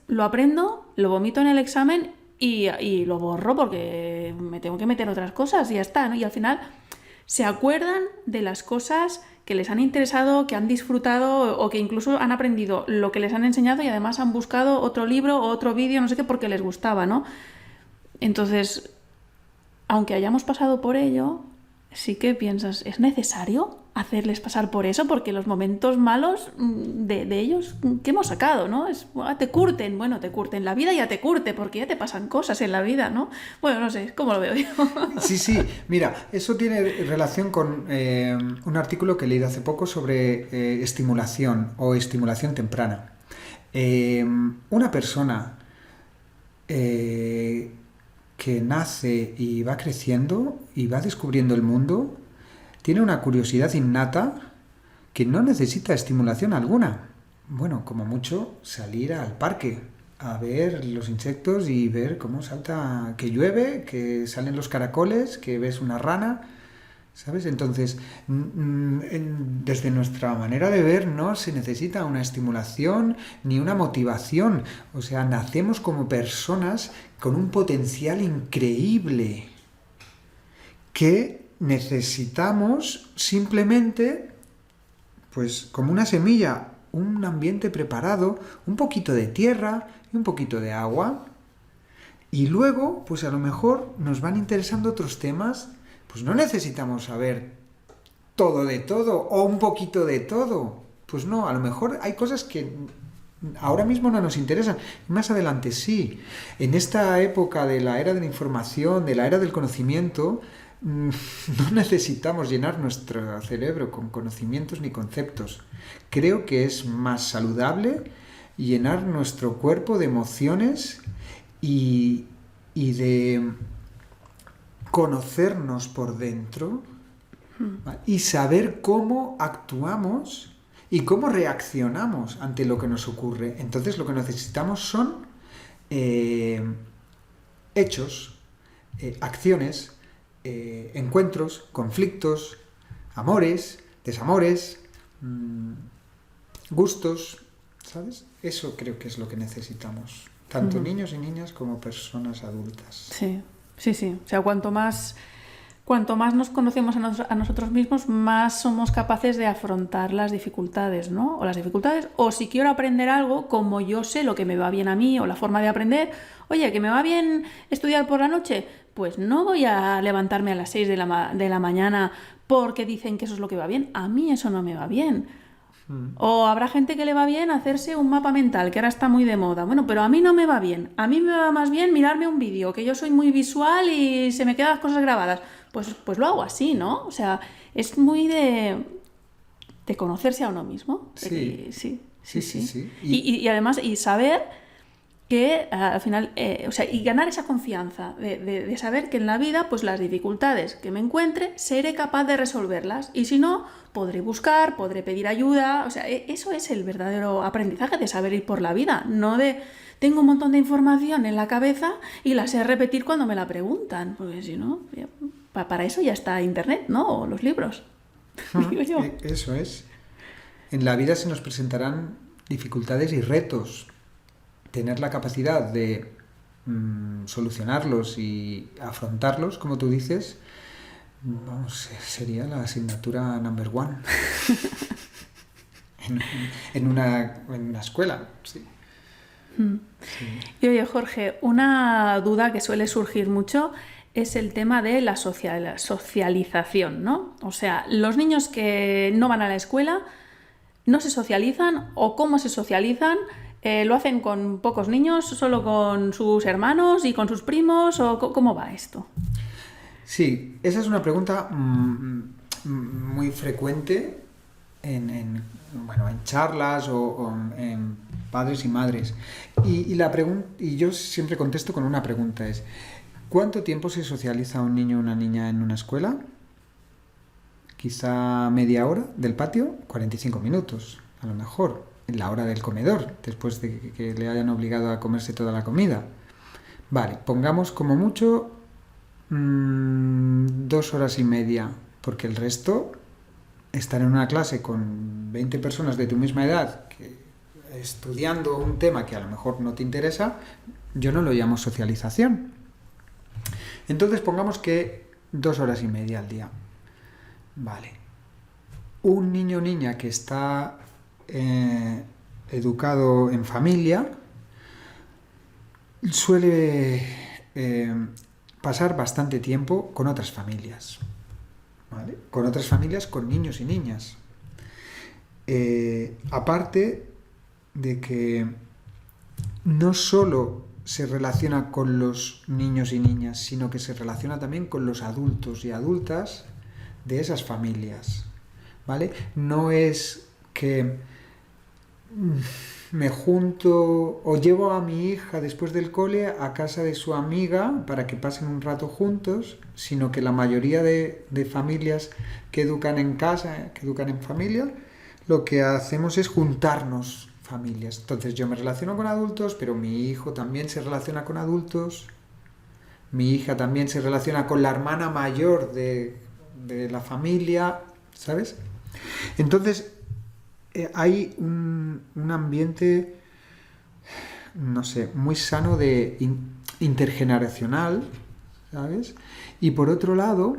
lo aprendo, lo vomito en el examen y lo borro porque me tengo que meter otras cosas y ya está, ¿no? Y al final se acuerdan de las cosas que les han interesado, que han disfrutado o que incluso han aprendido lo que les han enseñado y además han buscado otro libro o otro vídeo, no sé qué, porque les gustaba, ¿no? Entonces, aunque hayamos pasado por ello, sí que piensas, ¿es necesario hacerles pasar por eso? Porque los momentos malos de ellos, ¿qué hemos sacado, no? Te curten, la vida ya te curte, porque ya te pasan cosas en la vida, ¿no? Bueno, no sé, ¿cómo lo veo yo? Sí, mira, eso tiene relación con un artículo que he leído hace poco sobre estimulación o estimulación temprana. Una persona que nace y va creciendo y va descubriendo el mundo, tiene una curiosidad innata que no necesita estimulación alguna. Bueno, como mucho salir al parque a ver los insectos y ver cómo salta, que llueve, que salen los caracoles, que ves una rana, ¿sabes? Entonces, desde nuestra manera de ver, no se necesita una estimulación ni una motivación. O sea, nacemos como personas con un potencial increíble que necesitamos simplemente, pues como una semilla, un ambiente preparado, un poquito de tierra y un poquito de agua. Y luego, pues a lo mejor nos van interesando otros temas. Pues no necesitamos saber todo de todo o un poquito de todo. Pues no, a lo mejor hay cosas que ahora mismo no nos interesan. Más adelante sí. En esta época de la era de la información, de la era del conocimiento, no necesitamos llenar nuestro cerebro con conocimientos ni conceptos. Creo que es más saludable llenar nuestro cuerpo de emociones y de conocernos por dentro, ¿vale? Y saber cómo actuamos y cómo reaccionamos ante lo que nos ocurre. Entonces lo que necesitamos son hechos, acciones, encuentros, conflictos, amores, desamores, gustos, ¿sabes? Eso creo que es lo que necesitamos, tanto niños y niñas como personas adultas. Sí, sí, sí. O sea, cuanto más nos conocemos a nosotros mismos, más somos capaces de afrontar las dificultades, ¿no? O si quiero aprender algo, como yo sé lo que me va bien a mí o la forma de aprender, oye, que me va bien estudiar por la noche, pues no voy a levantarme a las 6 de la mañana porque dicen que eso es lo que va bien. A mí eso no me va bien. O habrá gente que le va bien hacerse un mapa mental, que ahora está muy de moda. Bueno, pero a mí no me va bien. A mí me va más bien mirarme un vídeo, que yo soy muy visual y se me quedan las cosas grabadas. Pues lo hago así, ¿no? O sea, es muy de conocerse a uno mismo. Sí. Sí. Y además, y saber que al final, o sea, y ganar esa confianza de saber que en la vida, pues las dificultades que me encuentre, seré capaz de resolverlas. Y si no, podré buscar, podré pedir ayuda. O sea, eso es el verdadero aprendizaje de saber ir por la vida, no de tengo un montón de información en la cabeza y la sé repetir cuando me la preguntan. Porque si no, para eso ya está Internet, ¿no? O los libros. Digo yo. Eso es. En la vida se nos presentarán dificultades y retos. Tener la capacidad de solucionarlos y afrontarlos, como tú dices, vamos, sería la asignatura number one en una escuela. Sí. Sí. Y oye, Jorge, una duda que suele surgir mucho es el tema de la socialización, ¿no? O sea, los niños que no van a la escuela no se socializan, o cómo se socializan. ¿Lo hacen con pocos niños, solo con sus hermanos y con sus primos? ¿O cómo va esto? Sí, esa es una pregunta muy frecuente en charlas o en padres y madres. Y yo siempre contesto con una pregunta, es ¿cuánto tiempo se socializa un niño o una niña en una escuela? Quizá media hora del patio, 45 minutos, a lo mejor. En la hora del comedor, después de que le hayan obligado a comerse toda la comida. Vale, pongamos como mucho 2 horas y media, porque el resto, estar en una clase con 20 personas de tu misma edad, estudiando un tema que a lo mejor no te interesa, yo no lo llamo socialización. Entonces pongamos que 2 horas y media al día. Vale. Un niño o niña que está educado en familia suele pasar bastante tiempo con otras familias, ¿vale? Con otras familias, con niños y niñas. Aparte de que no solo se relaciona con los niños y niñas, sino que se relaciona también con los adultos y adultas de esas familias, ¿vale? No es que me junto o llevo a mi hija después del cole a casa de su amiga para que pasen un rato juntos, sino que la mayoría de familias que educan en casa, que educan en familia, lo que hacemos es juntarnos familias. Entonces yo me relaciono con adultos, pero mi hijo también se relaciona con adultos, mi hija también se relaciona con la hermana mayor de la familia, ¿sabes? Entonces hay un ambiente, no sé, muy sano de intergeneracional, ¿sabes? Y por otro lado,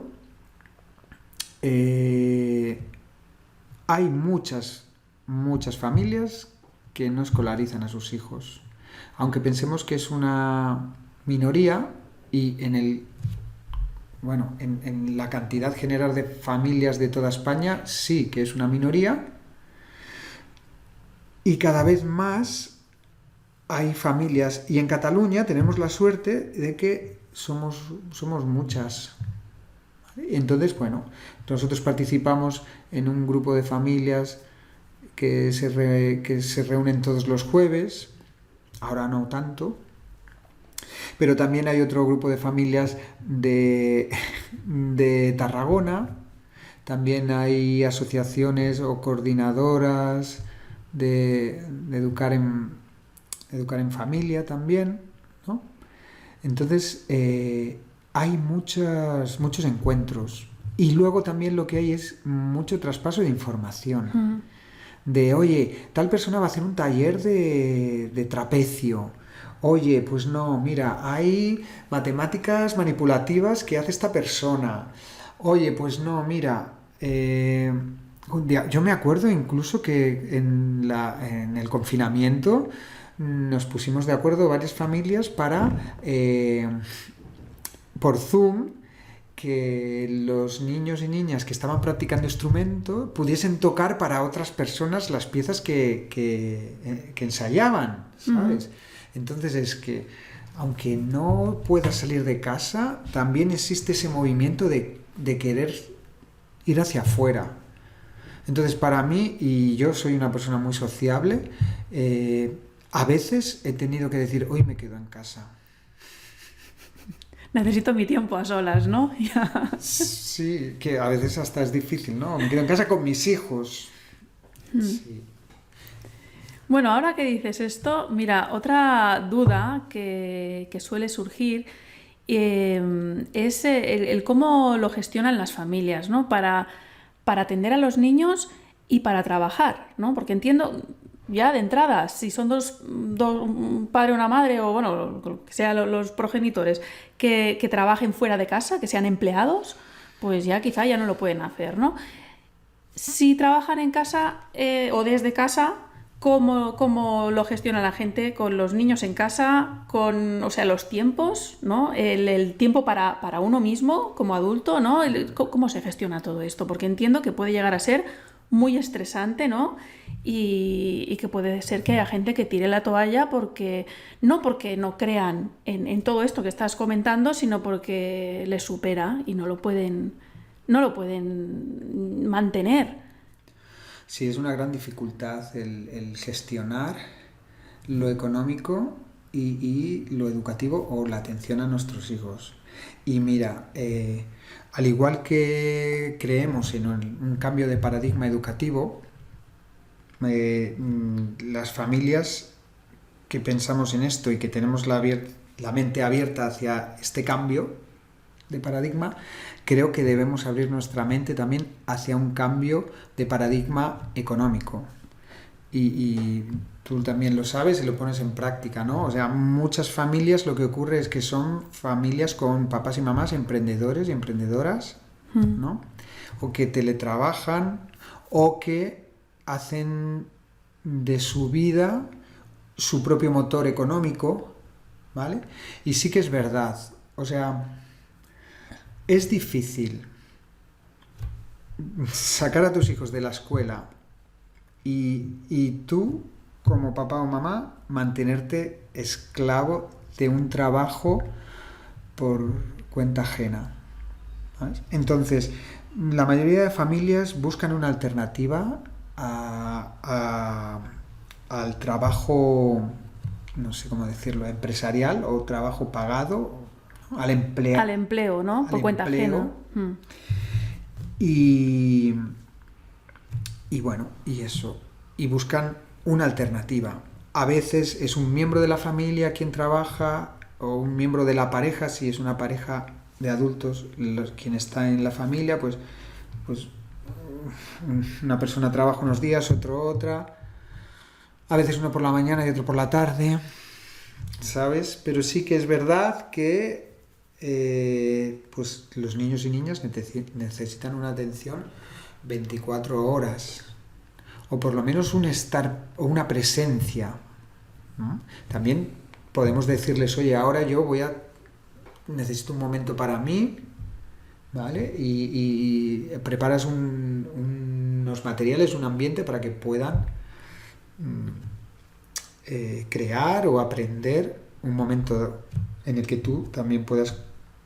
hay muchas familias que no escolarizan a sus hijos. Aunque pensemos que es una minoría y en la cantidad general de familias de toda España sí que es una minoría. Y cada vez más hay familias, y en Cataluña tenemos la suerte de que somos muchas. ¿Vale? Entonces, nosotros participamos en un grupo de familias que se reúnen todos los jueves, ahora no tanto, pero también hay otro grupo de familias de Tarragona, también hay asociaciones o coordinadoras de educar en familia también, ¿no? Entonces, hay muchos encuentros. Y luego también lo que hay es mucho traspaso de información. De, oye, tal persona va a hacer un taller de trapecio. Oye, pues no, mira, hay matemáticas manipulativas que hace esta persona. Oye, pues no, mira, yo me acuerdo incluso que en el confinamiento nos pusimos de acuerdo varias familias para, por Zoom, que los niños y niñas que estaban practicando instrumento pudiesen tocar para otras personas las piezas que ensayaban, ¿sabes? Entonces es que, aunque no puedas salir de casa, también existe ese movimiento de querer ir hacia afuera. Entonces, para mí, y yo soy una persona muy sociable, a veces he tenido que decir, hoy me quedo en casa. Necesito mi tiempo a solas, ¿no? Sí, que a veces hasta es difícil, ¿no? Me quedo en casa con mis hijos. Sí. Bueno, ahora que dices esto, mira, otra duda que suele surgir es el cómo lo gestionan las familias, ¿no? Para atender a los niños y para trabajar, ¿no? Porque entiendo, ya de entrada, si son un padre o una madre, o bueno, lo que sea los progenitores, que trabajen fuera de casa, que sean empleados, pues ya quizá ya no lo pueden hacer, ¿no? Si trabajan en casa o desde casa, ¿cómo lo gestiona la gente con los niños en casa, o sea, los tiempos, ¿no? El tiempo para uno mismo como adulto, ¿no? ¿Cómo se gestiona todo esto? Porque entiendo que puede llegar a ser muy estresante, ¿no? Y que puede ser que haya gente que tire la toalla porque no crean en todo esto que estás comentando, sino porque les supera y no lo pueden mantener. Sí, es una gran dificultad el gestionar lo económico y lo educativo o la atención a nuestros hijos. Y mira, al igual que creemos en un cambio de paradigma educativo, las familias que pensamos en esto y que tenemos la mente abierta hacia este cambio de paradigma, creo que debemos abrir nuestra mente también hacia un cambio de paradigma económico. Y tú también lo sabes y lo pones en práctica, ¿no? O sea, muchas familias lo que ocurre es que son familias con papás y mamás emprendedores y emprendedoras, ¿no? O que teletrabajan o que hacen de su vida su propio motor económico, ¿vale? Y sí que es verdad, o sea, es difícil sacar a tus hijos de la escuela y tú, como papá o mamá, mantenerte esclavo de un trabajo por cuenta ajena, ¿sabes? Entonces, la mayoría de familias buscan una alternativa al trabajo, no sé cómo decirlo, empresarial o trabajo pagado, ¿no? Al empleo, ¿no? Por cuenta ajena. Y bueno, y eso. Y buscan una alternativa. A veces es un miembro de la familia quien trabaja o un miembro de la pareja, si es una pareja de adultos, quien está en la familia, pues una persona trabaja unos días, otra. A veces uno por la mañana y otro por la tarde, ¿sabes? Pero sí que es verdad que pues los niños y niñas necesitan una atención 24 horas o por lo menos un estar o una presencia, ¿no? También podemos decirles, oye, ahora necesito un momento para mí, ¿vale? Y preparas unos materiales, un ambiente para que puedan crear o aprender un momento en el que tú también puedas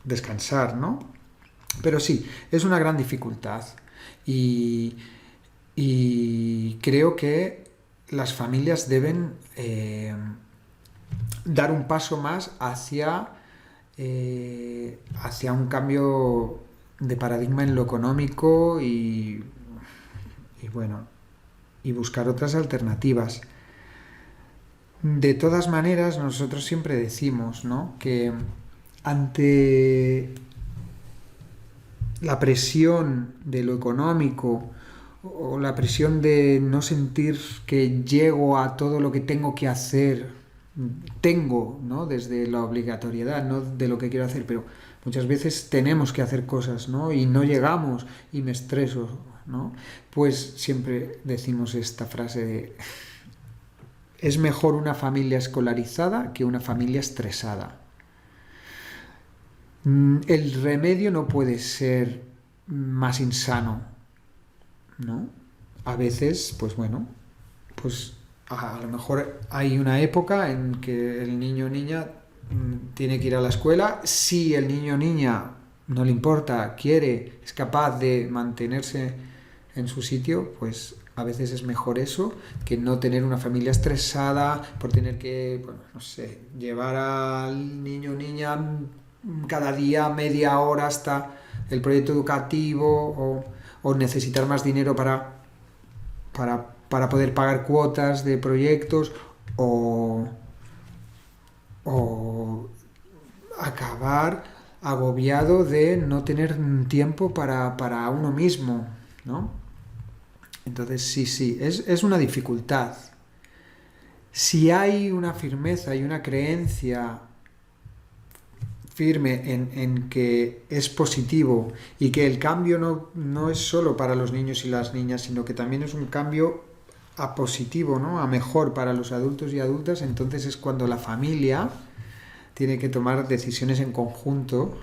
descansar, ¿no? Pero sí, es una gran dificultad y creo que las familias deben dar un paso más hacia un cambio de paradigma en lo económico y bueno, y buscar otras alternativas. De todas maneras, nosotros siempre decimos, ¿no?, que ante la presión de lo económico o la presión de no sentir que llego a todo lo que tengo que hacer, ¿no? Desde la obligatoriedad, no de lo que quiero hacer, pero muchas veces tenemos que hacer cosas, ¿no? Y no llegamos y me estreso, ¿no? Pues siempre decimos esta frase de es mejor una familia escolarizada que una familia estresada. El remedio no puede ser más insano, ¿no? A veces, pues bueno, pues a lo mejor hay una época en que el niño o niña tiene que ir a la escuela. Si el niño o niña no le importa, quiere, es capaz de mantenerse en su sitio, pues a veces es mejor eso que no tener una familia estresada por tener que, bueno, no sé, llevar al niño o niña cada día media hora hasta el proyecto educativo o necesitar más dinero para poder pagar cuotas de proyectos o acabar agobiado de no tener tiempo para uno mismo, ¿no? Entonces sí, es una dificultad. Si hay una firmeza y una creencia firme en que es positivo y que el cambio no es solo para los niños y las niñas, sino que también es un cambio a positivo, ¿no? A mejor para los adultos y adultas, entonces es cuando la familia tiene que tomar decisiones en conjunto,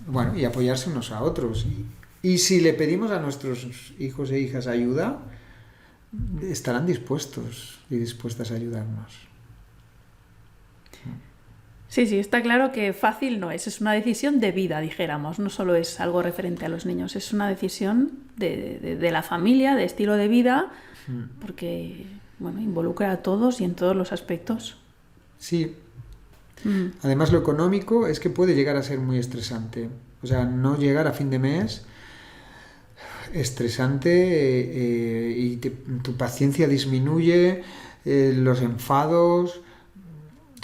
bueno, y apoyarse unos a otros. Y si le pedimos a nuestros hijos e hijas ayuda, estarán dispuestos y dispuestas a ayudarnos. Sí, está claro que fácil no es una decisión de vida, dijéramos, no solo es algo referente a los niños, es una decisión de la familia, de estilo de vida, porque, bueno, involucra a todos y en todos los aspectos. Sí. Además, lo económico es que puede llegar a ser muy estresante. O sea, no llegar a fin de mes, estresante, y tu paciencia disminuye, los enfados.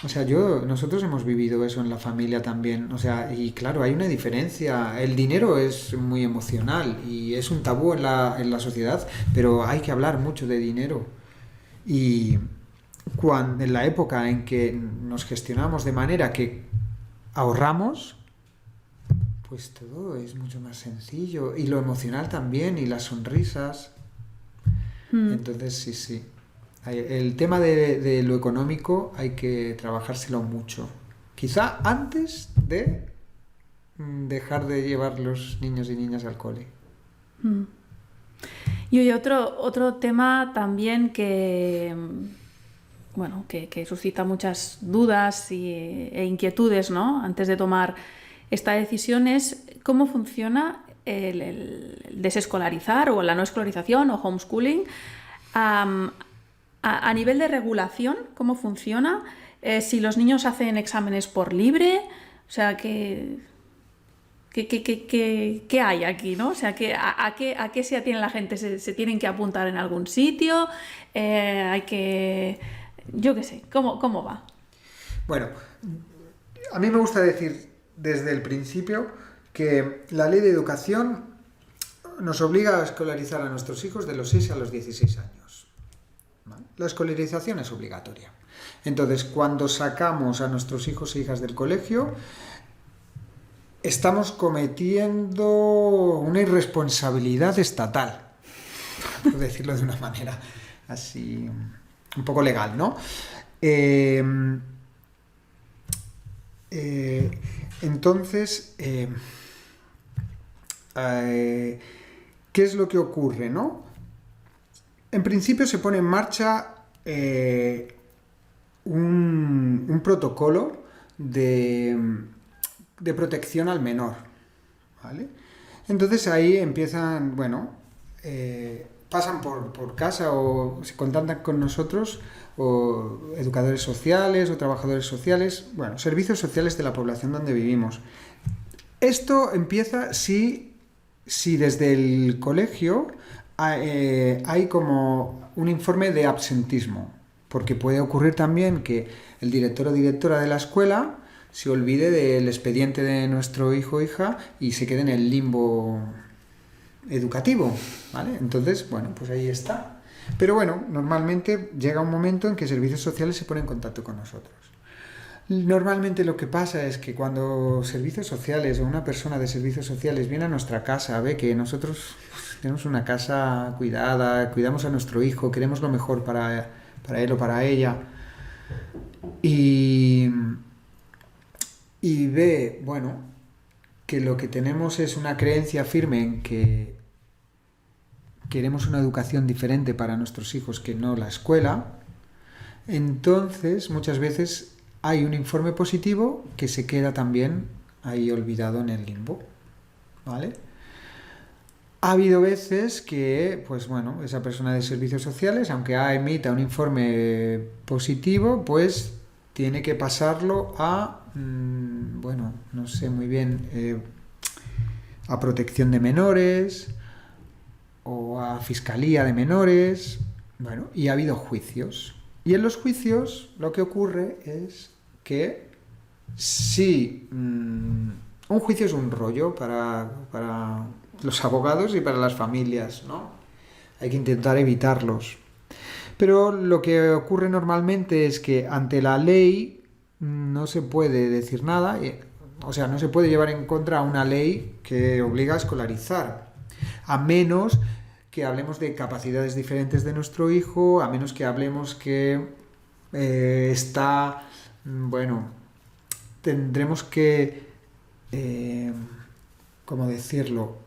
O sea, nosotros hemos vivido eso en la familia también. O sea, y claro, hay una diferencia. El dinero es muy emocional y es un tabú en la sociedad, pero hay que hablar mucho de dinero. Y en la época en que nos gestionamos de manera que ahorramos, pues todo es mucho más sencillo. Y lo emocional también, y las sonrisas. Entonces, sí. El tema de lo económico hay que trabajárselo mucho. Quizá antes de dejar de llevar los niños y niñas al cole. Y oye, otro tema también que suscita muchas dudas e inquietudes, ¿no? Antes de tomar esta decisión es cómo funciona el desescolarizar o la no escolarización o homeschooling. A nivel de regulación, ¿cómo funciona? Si los niños hacen exámenes por libre, o sea, ¿qué hay aquí, ¿no? O sea, ¿a qué se atiene la gente? ¿Se tienen que apuntar en algún sitio? Hay que... Yo qué sé, ¿cómo va? Bueno, a mí me gusta decir desde el principio que la ley de educación nos obliga a escolarizar a nuestros hijos de los 6 a los 16 años. La escolarización es obligatoria. Entonces, cuando sacamos a nuestros hijos e hijas del colegio, estamos cometiendo una irresponsabilidad estatal, por decirlo de una manera así, un poco legal, ¿no? Entonces, ¿qué es lo que ocurre, no? En principio se pone en marcha un protocolo de protección al menor, ¿vale? Entonces ahí empiezan, pasan por casa o se contactan con nosotros, o educadores sociales o trabajadores sociales, servicios sociales de la población donde vivimos. Esto empieza si desde el colegio hay como un informe de absentismo, porque puede ocurrir también que el director o directora de la escuela se olvide del expediente de nuestro hijo o hija y se quede en el limbo educativo, ¿vale? Entonces, bueno, pues ahí está. Pero bueno, normalmente llega un momento en que servicios sociales se ponen en contacto con nosotros. Normalmente lo que pasa es que cuando servicios sociales o una persona de servicios sociales viene a nuestra casa, ve que nosotros tenemos una casa cuidada, cuidamos a nuestro hijo, queremos lo mejor para él o para ella, y ve, bueno, que lo que tenemos es una creencia firme en que queremos una educación diferente para nuestros hijos que no la escuela, entonces muchas veces hay un informe positivo que se queda también ahí olvidado en el limbo, ¿vale? Ha habido veces que, pues bueno, esa persona de servicios sociales, aunque emita un informe positivo, pues tiene que pasarlo a, bueno, no sé muy bien, a protección de menores o a fiscalía de menores, bueno, y ha habido juicios. Y en los juicios lo que ocurre es que sí, un juicio es un rollo para los abogados y para las familias, ¿no? Hay que intentar evitarlos. Pero lo que ocurre normalmente es que ante la ley no se puede decir nada, o sea, no se puede llevar en contra una ley que obliga a escolarizar, a menos que hablemos de capacidades diferentes de nuestro hijo, a menos que hablemos que bueno, tendremos que, ¿cómo decirlo?,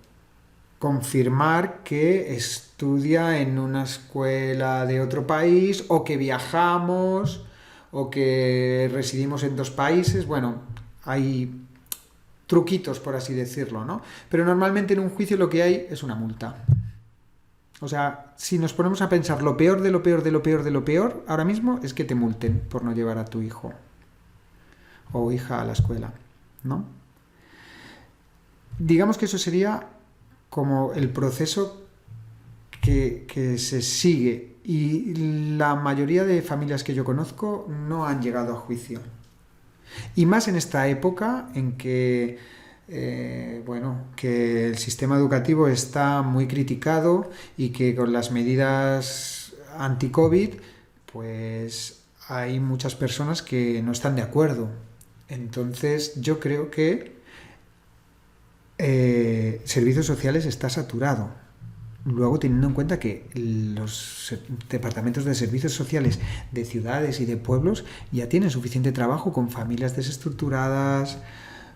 confirmar que estudia en una escuela de otro país, o que viajamos, o que residimos en 2 países. Bueno, hay truquitos, por así decirlo, ¿no? Pero normalmente en un juicio lo que hay es una multa. O sea, si nos ponemos a pensar lo peor de lo peor de lo peor de lo peor, ahora mismo es que te multen por no llevar a tu hijo o hija a la escuela, ¿no? Digamos que eso sería como el proceso que se sigue, y la mayoría de familias que yo conozco no han llegado a juicio. Y más en esta época en que bueno, que el sistema educativo está muy criticado y que con las medidas anti-COVID, pues hay muchas personas que no están de acuerdo. Entonces yo creo que servicios sociales está saturado. Luego, teniendo en cuenta que los departamentos de servicios sociales de ciudades y de pueblos ya tienen suficiente trabajo con familias desestructuradas,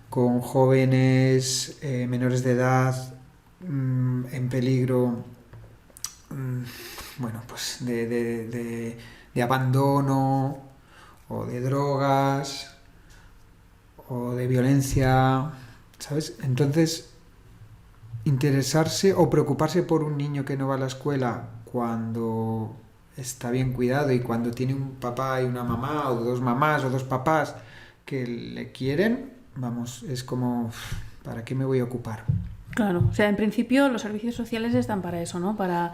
con jóvenes menores de edad en peligro, bueno, pues de abandono, o de drogas, o de violencia, ¿sabes? Entonces, interesarse o preocuparse por un niño que no va a la escuela cuando está bien cuidado y cuando tiene un papá y una mamá, o 2 mamás o 2 papás que le quieren, vamos, es como, ¿para qué me voy a ocupar? Claro, o sea, en principio los servicios sociales están para eso, ¿no? Para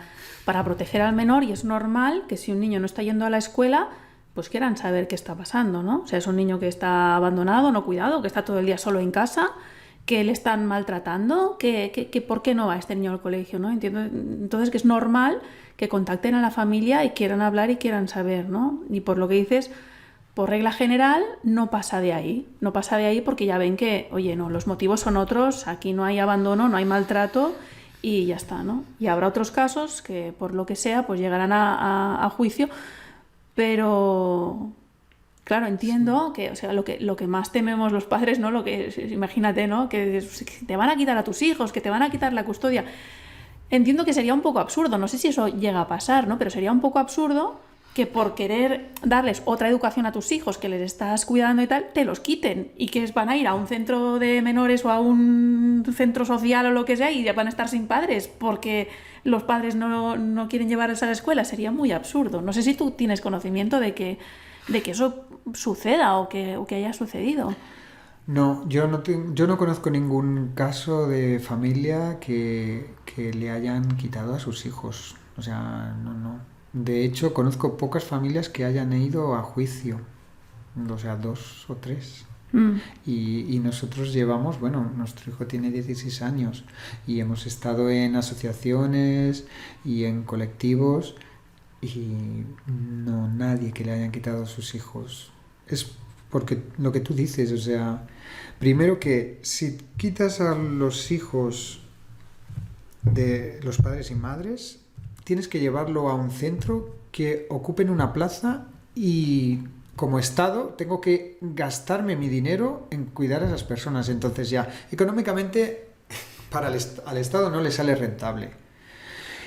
proteger al menor, y es normal que si un niño no está yendo a la escuela, pues quieran saber qué está pasando, ¿no? O sea, es un niño que está abandonado, no cuidado, que está todo el día solo en casa, que le están maltratando, que ¿por qué no va este niño al colegio?, ¿no? Entiendo, entonces, que es normal que contacten a la familia y quieran hablar y quieran saber, ¿no? Y por lo que dices, por regla general, no pasa de ahí. No pasa de ahí porque ya ven que, oye, no, los motivos son otros, aquí no hay abandono, no hay maltrato y ya está, ¿no? Y habrá otros casos que, por lo que sea, pues llegarán a juicio, pero... Claro, entiendo que, o sea, lo que más tememos los padres, ¿no? Imagínate, ¿no? Que te van a quitar a tus hijos, que te van a quitar la custodia. Entiendo que sería un poco absurdo, no sé si eso llega a pasar, ¿no? Pero sería un poco absurdo que por querer darles otra educación a tus hijos que les estás cuidando y tal, te los quiten, y que van a ir a un centro de menores o a un centro social o lo que sea y ya van a estar sin padres porque los padres no quieren llevarles a la escuela. Sería muy absurdo. No sé si tú tienes conocimiento de que eso suceda o que haya sucedido. No, yo no conozco ningún caso de familia que le hayan quitado a sus hijos. O sea, no. De hecho, conozco pocas familias que hayan ido a juicio. O sea, 2 o 3. Mm. Y nosotros llevamos, bueno, nuestro hijo tiene 16 años y hemos estado en asociaciones y en colectivos y no nadie que le hayan quitado a sus hijos. Es porque lo que tú dices, o sea, primero que si quitas a los hijos de los padres y madres, tienes que llevarlo a un centro que ocupen una plaza y como Estado tengo que gastarme mi dinero en cuidar a esas personas. Entonces ya, económicamente al Estado no le sale rentable.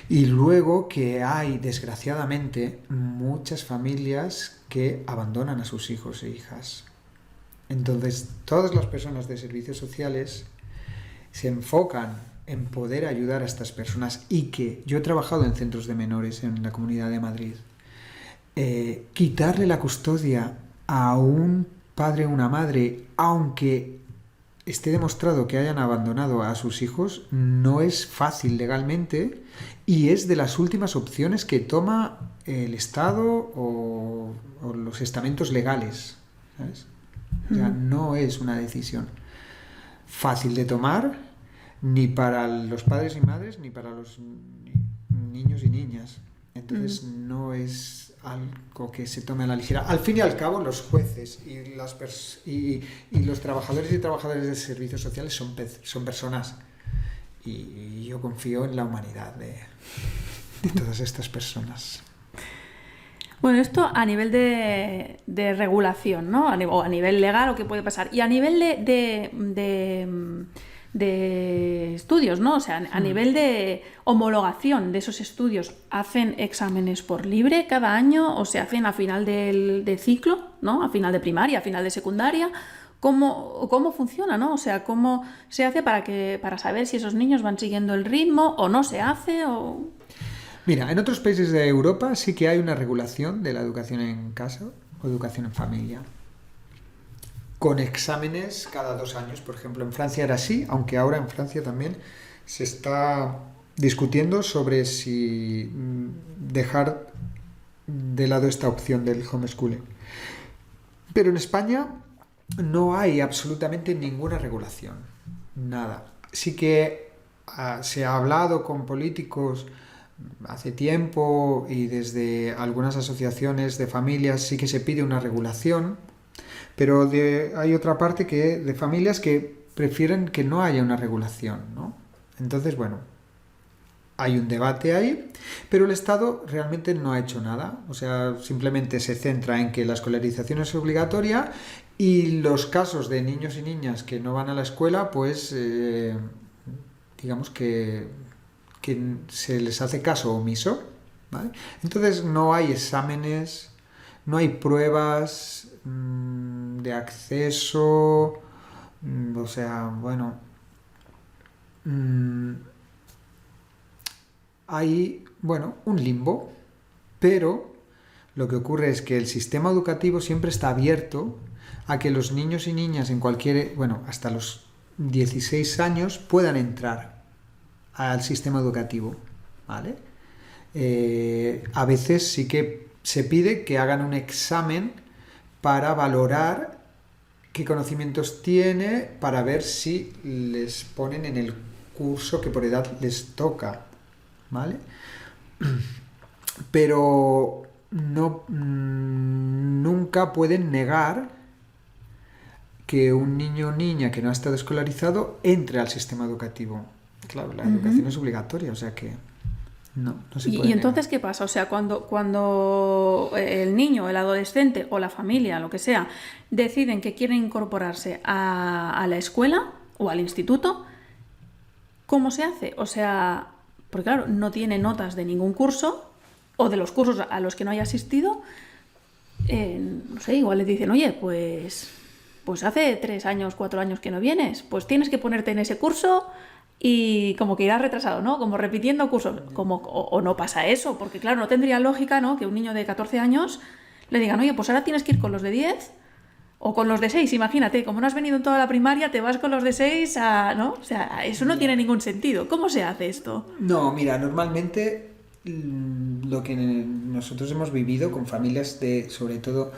Y luego que hay, desgraciadamente, muchas familias que abandonan a sus hijos e hijas. Entonces, todas las personas de servicios sociales se enfocan en poder ayudar a estas personas y que yo he trabajado en centros de menores en la Comunidad de Madrid. Quitarle la custodia a un padre o una madre, aunque esté demostrado que hayan abandonado a sus hijos, no es fácil legalmente y es de las últimas opciones que toma el Estado o los estamentos legales, ¿sabes? O sea, no es una decisión fácil de tomar ni para los padres y madres ni para los niños y niñas. Entonces no es algo que se tome a la ligera. Al fin y al cabo, los jueces y los trabajadores y trabajadoras de servicios sociales son personas. Y yo confío en la humanidad de todas estas personas. Bueno, esto a nivel de regulación, ¿no? O a nivel legal, o qué puede pasar. Y a nivel de estudios, ¿no? O sea, a nivel de homologación de esos estudios, ¿hacen exámenes por libre cada año o se hacen a final de ciclo, ¿no? A final de primaria, a final de secundaria? ¿Cómo funciona, ¿no? O sea, ¿cómo se hace para saber si esos niños van siguiendo el ritmo o no se hace? Mira, en otros países de Europa sí que hay una regulación de la educación en casa o educación en familia, con exámenes cada 2 años. Por ejemplo, en Francia era así, aunque ahora en Francia también se está discutiendo sobre si dejar de lado esta opción del homeschooling. Pero en España no hay absolutamente ninguna regulación, nada. Sí que se ha hablado con políticos hace tiempo y desde algunas asociaciones de familias sí que se pide una regulación, pero hay otra parte de familias que prefieren que no haya una regulación, ¿no? Entonces, bueno, hay un debate ahí, pero el Estado realmente no ha hecho nada. O sea, simplemente se centra en que la escolarización es obligatoria y los casos de niños y niñas que no van a la escuela, pues digamos que se les hace caso omiso, ¿vale? Entonces no hay exámenes, no hay pruebas de acceso, o sea, bueno, hay, bueno, un limbo, pero lo que ocurre es que el sistema educativo siempre está abierto a que los niños y niñas hasta los 16 años puedan entrar al sistema educativo, ¿vale? A veces sí que se pide que hagan un examen para valorar qué conocimientos tiene, para ver si les ponen en el curso que por edad les toca, ¿vale? Pero nunca pueden negar que un niño o niña que no ha estado escolarizado entre al sistema educativo. Claro, la educación es obligatoria, o sea que no se puede. ¿Y entonces qué pasa? O sea, cuando el niño, el adolescente o la familia, lo que sea, deciden que quieren incorporarse a la escuela o al instituto, ¿cómo se hace? O sea, porque claro, no tiene notas de ningún curso o de los cursos a los que no haya asistido. No sé, igual les dicen, oye, pues hace 3 años, 4 años que no vienes, pues tienes que ponerte en ese curso. Y como que irá retrasado, ¿no? Como repitiendo cursos. O no pasa eso, porque claro, no tendría lógica, ¿no? Que un niño de 14 años le digan, oye, pues ahora tienes que ir con los de 10 o con los de 6. Imagínate, como no has venido en toda la primaria, te vas con los de 6 ¿no? O sea, eso no tiene ningún sentido. ¿Cómo se hace esto? No, mira, normalmente lo que nosotros hemos vivido con familias sobre todo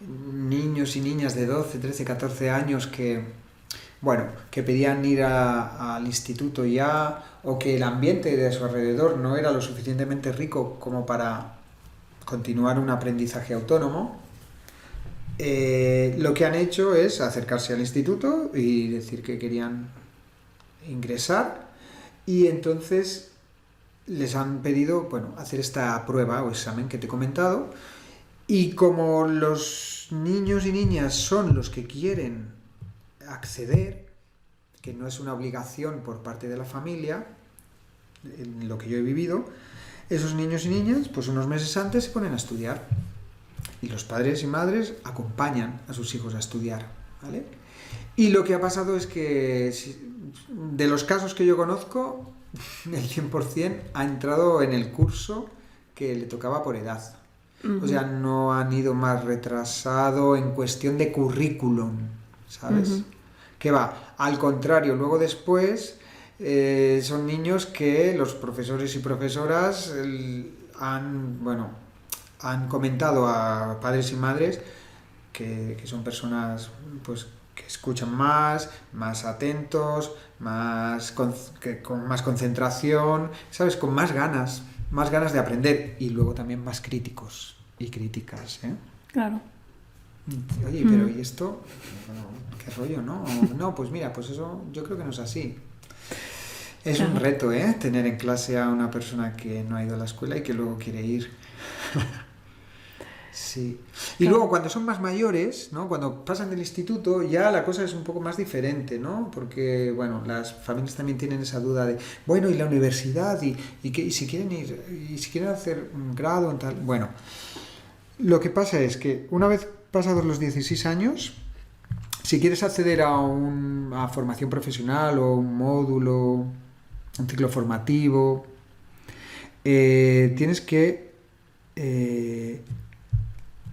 niños y niñas de 12, 13, 14 años que, bueno, que pedían ir al instituto ya, o que el ambiente de su alrededor no era lo suficientemente rico como para continuar un aprendizaje autónomo, lo que han hecho es acercarse al instituto y decir que querían ingresar, y entonces les han pedido, bueno, hacer esta prueba o examen que te he comentado, y como los niños y niñas son los que quieren acceder, que no es una obligación por parte de la familia, en lo que yo he vivido, esos niños y niñas, pues unos meses antes se ponen a estudiar. Y los padres y madres acompañan a sus hijos a estudiar, ¿vale? Y lo que ha pasado es que, de los casos que yo conozco, el 100% ha entrado en el curso que le tocaba por edad. O sea, no han ido más retrasado en cuestión de currículum, ¿sabes? Que va, al contrario, luego después son niños que los profesores y profesoras han comentado a padres y madres que son personas, pues, que escuchan más atentos, con más concentración, ¿sabes? Con más ganas de aprender, y luego también más críticos y críticas, ¿eh? Claro. Oye, pero ¿y esto? Bueno, ¿qué rollo, no? No, pues mira, pues eso yo creo que no es así. Es un reto, ¿eh? Tener en clase a una persona que no ha ido a la escuela y que luego quiere ir. Sí. Y luego cuando son más mayores, ¿no? Cuando pasan del instituto, ya la cosa es un poco más diferente, ¿no? Porque, bueno, las familias también tienen esa duda de, bueno, ¿y la universidad? ¿Y si quieren ir? ¿Y si quieren hacer un grado en tal? Bueno, lo que pasa es que una vez pasados los 16 años, si quieres acceder a formación profesional o un módulo, un ciclo formativo, tienes que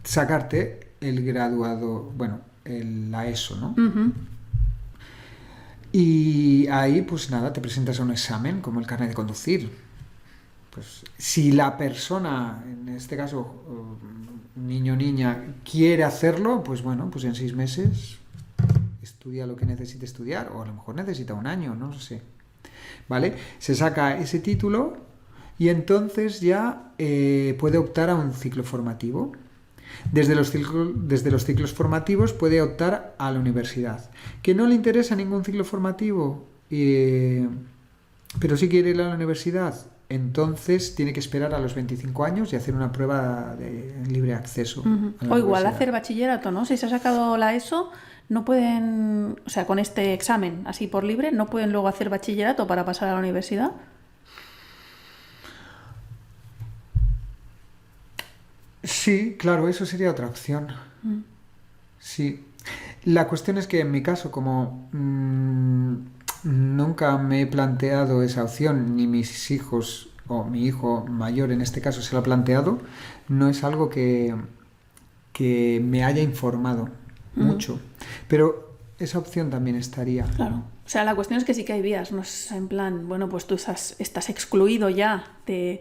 sacarte el graduado, bueno, la ESO, ¿no? Y ahí, pues nada, te presentas a un examen como el carnet de conducir. Pues si la persona, en este caso, niño o niña, quiere hacerlo, pues bueno, pues en 6 meses estudia lo que necesite estudiar, o a lo mejor necesita un año, no lo sé. ¿Vale? Se saca ese título y entonces ya puede optar a un ciclo formativo. Desde los ciclos formativos puede optar a la universidad. ¿Que no le interesa ningún ciclo formativo, pero sí quiere ir a la universidad? Entonces tiene que esperar a los 25 años y hacer una prueba de libre acceso. O igual hacer bachillerato, ¿no? Si se ha sacado la ESO, no pueden, o sea, con este examen así por libre, no pueden luego hacer bachillerato para pasar a la universidad. Sí, claro, eso sería otra opción. Sí. La cuestión es que en mi caso, como nunca me he planteado esa opción, ni mis hijos, o mi hijo mayor en este caso se lo ha planteado, no es algo que me haya informado mucho. Pero esa opción también estaría. Claro. O sea, la cuestión es que sí que hay vías, no es en plan, bueno, pues tú estás excluido ya de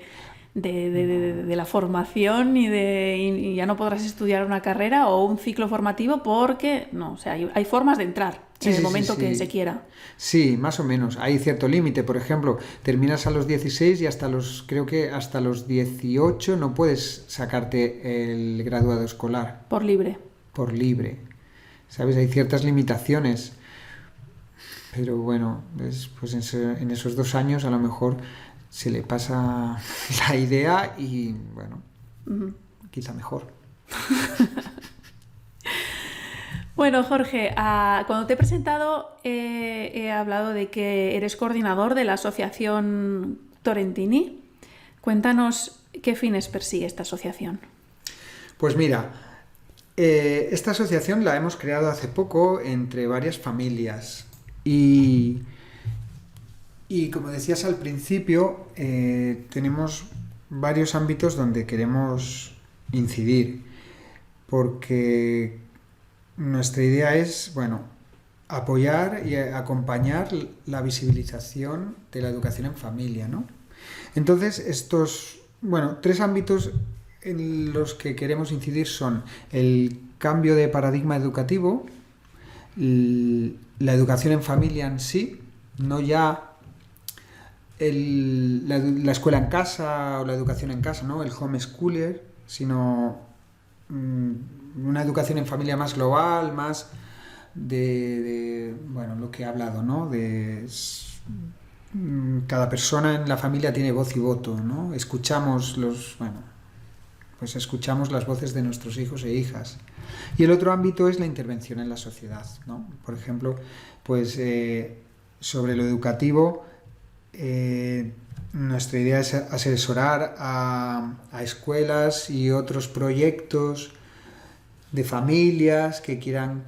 la formación y ya no podrás estudiar una carrera o un ciclo formativo porque, no, o sea, hay formas de entrar en el momento que se quiera. Sí, más o menos. Hay cierto límite. Por ejemplo, terminas a los 16 y creo que hasta los 18 no puedes sacarte el graduado escolar. Por libre. Por libre. ¿Sabes? Hay ciertas limitaciones. Pero bueno, pues en esos 2 años a lo mejor se le pasa la idea y, bueno, quizá mejor. Bueno, Jorge, cuando te he presentado he hablado de que eres coordinador de la asociación Torrentini. Cuéntanos qué fines persigue esta asociación. Pues mira, esta asociación la hemos creado hace poco entre varias familias y como decías al principio, tenemos varios ámbitos donde queremos incidir, porque nuestra idea es, bueno, apoyar y acompañar la visibilización de la educación en familia, ¿no? Entonces, estos, 3 ámbitos en los que queremos incidir son el cambio de paradigma educativo, la educación en familia en sí, no ya la escuela en casa o la educación en casa, ¿no? El homeschooler, sino una educación en familia más global, más bueno, lo que he hablado, ¿no? Cada persona en la familia tiene voz y voto, ¿no? Escuchamos las voces de nuestros hijos e hijas. Y el otro ámbito es la intervención en la sociedad, ¿no? Por ejemplo, pues sobre lo educativo, nuestra idea es asesorar a escuelas y otros proyectos de familias que quieran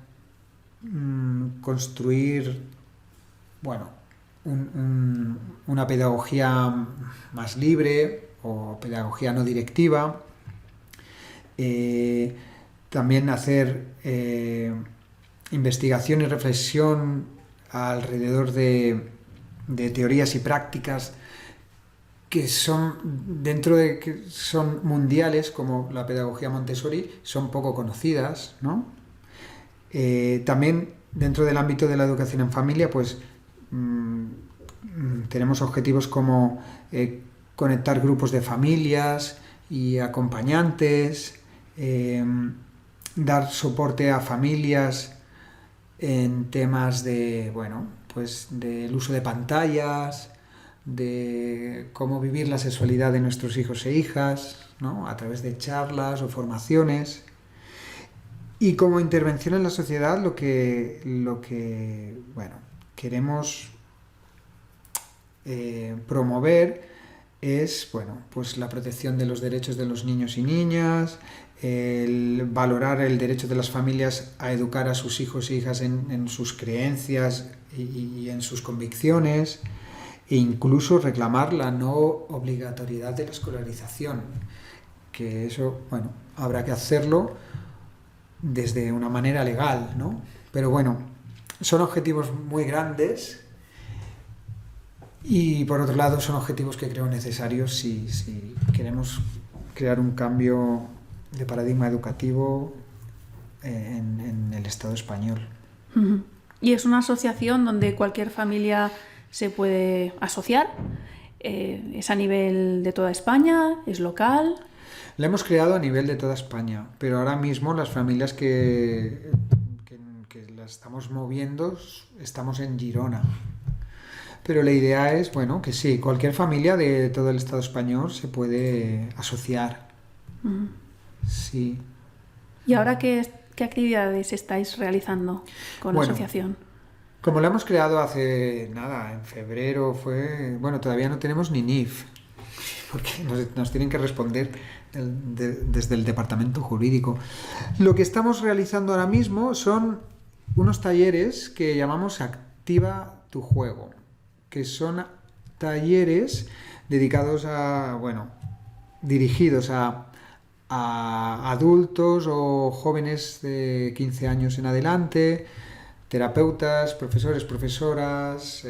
construir, bueno, una pedagogía más libre o pedagogía no directiva. También hacer investigación y reflexión alrededor de teorías y prácticas que son, dentro de que son mundiales, como la pedagogía Montessori, son poco conocidas, ¿no? También dentro del ámbito de la educación en familia, pues tenemos objetivos como conectar grupos de familias y acompañantes, dar soporte a familias en temas de, bueno, pues del uso de pantallas, de cómo vivir la sexualidad de nuestros hijos e hijas, ¿no? A través de charlas o formaciones. Y como intervención en la sociedad, lo que bueno, queremos promover es, bueno, pues la protección de los derechos de los niños y niñas, el valorar el derecho de las familias a educar a sus hijos e hijas en sus creencias y en sus convicciones, e incluso reclamar la no obligatoriedad de la escolarización, que eso, bueno, habrá que hacerlo desde una manera legal, ¿no? Pero bueno, son objetivos muy grandes y por otro lado son objetivos que creo necesarios si queremos crear un cambio de paradigma educativo en el Estado español. Y es una asociación donde cualquier familia se puede asociar. ¿Es a nivel de toda España? ¿Es local? La hemos creado a nivel de toda España, pero ahora mismo las familias que las estamos moviendo estamos en Girona. Pero la idea es, bueno, que sí, cualquier familia de todo el Estado español se puede asociar. Sí. ¿Y ahora qué actividades estáis realizando con la asociación? Como la hemos creado hace nada, en febrero fue... Bueno, todavía no tenemos ni NIF, porque nos tienen que responder desde el departamento jurídico. Lo que estamos realizando ahora mismo son unos talleres que llamamos Activa tu Juego, que son talleres dedicados a, bueno, dirigidos a adultos o jóvenes de 15 años en adelante, terapeutas, profesores, profesoras,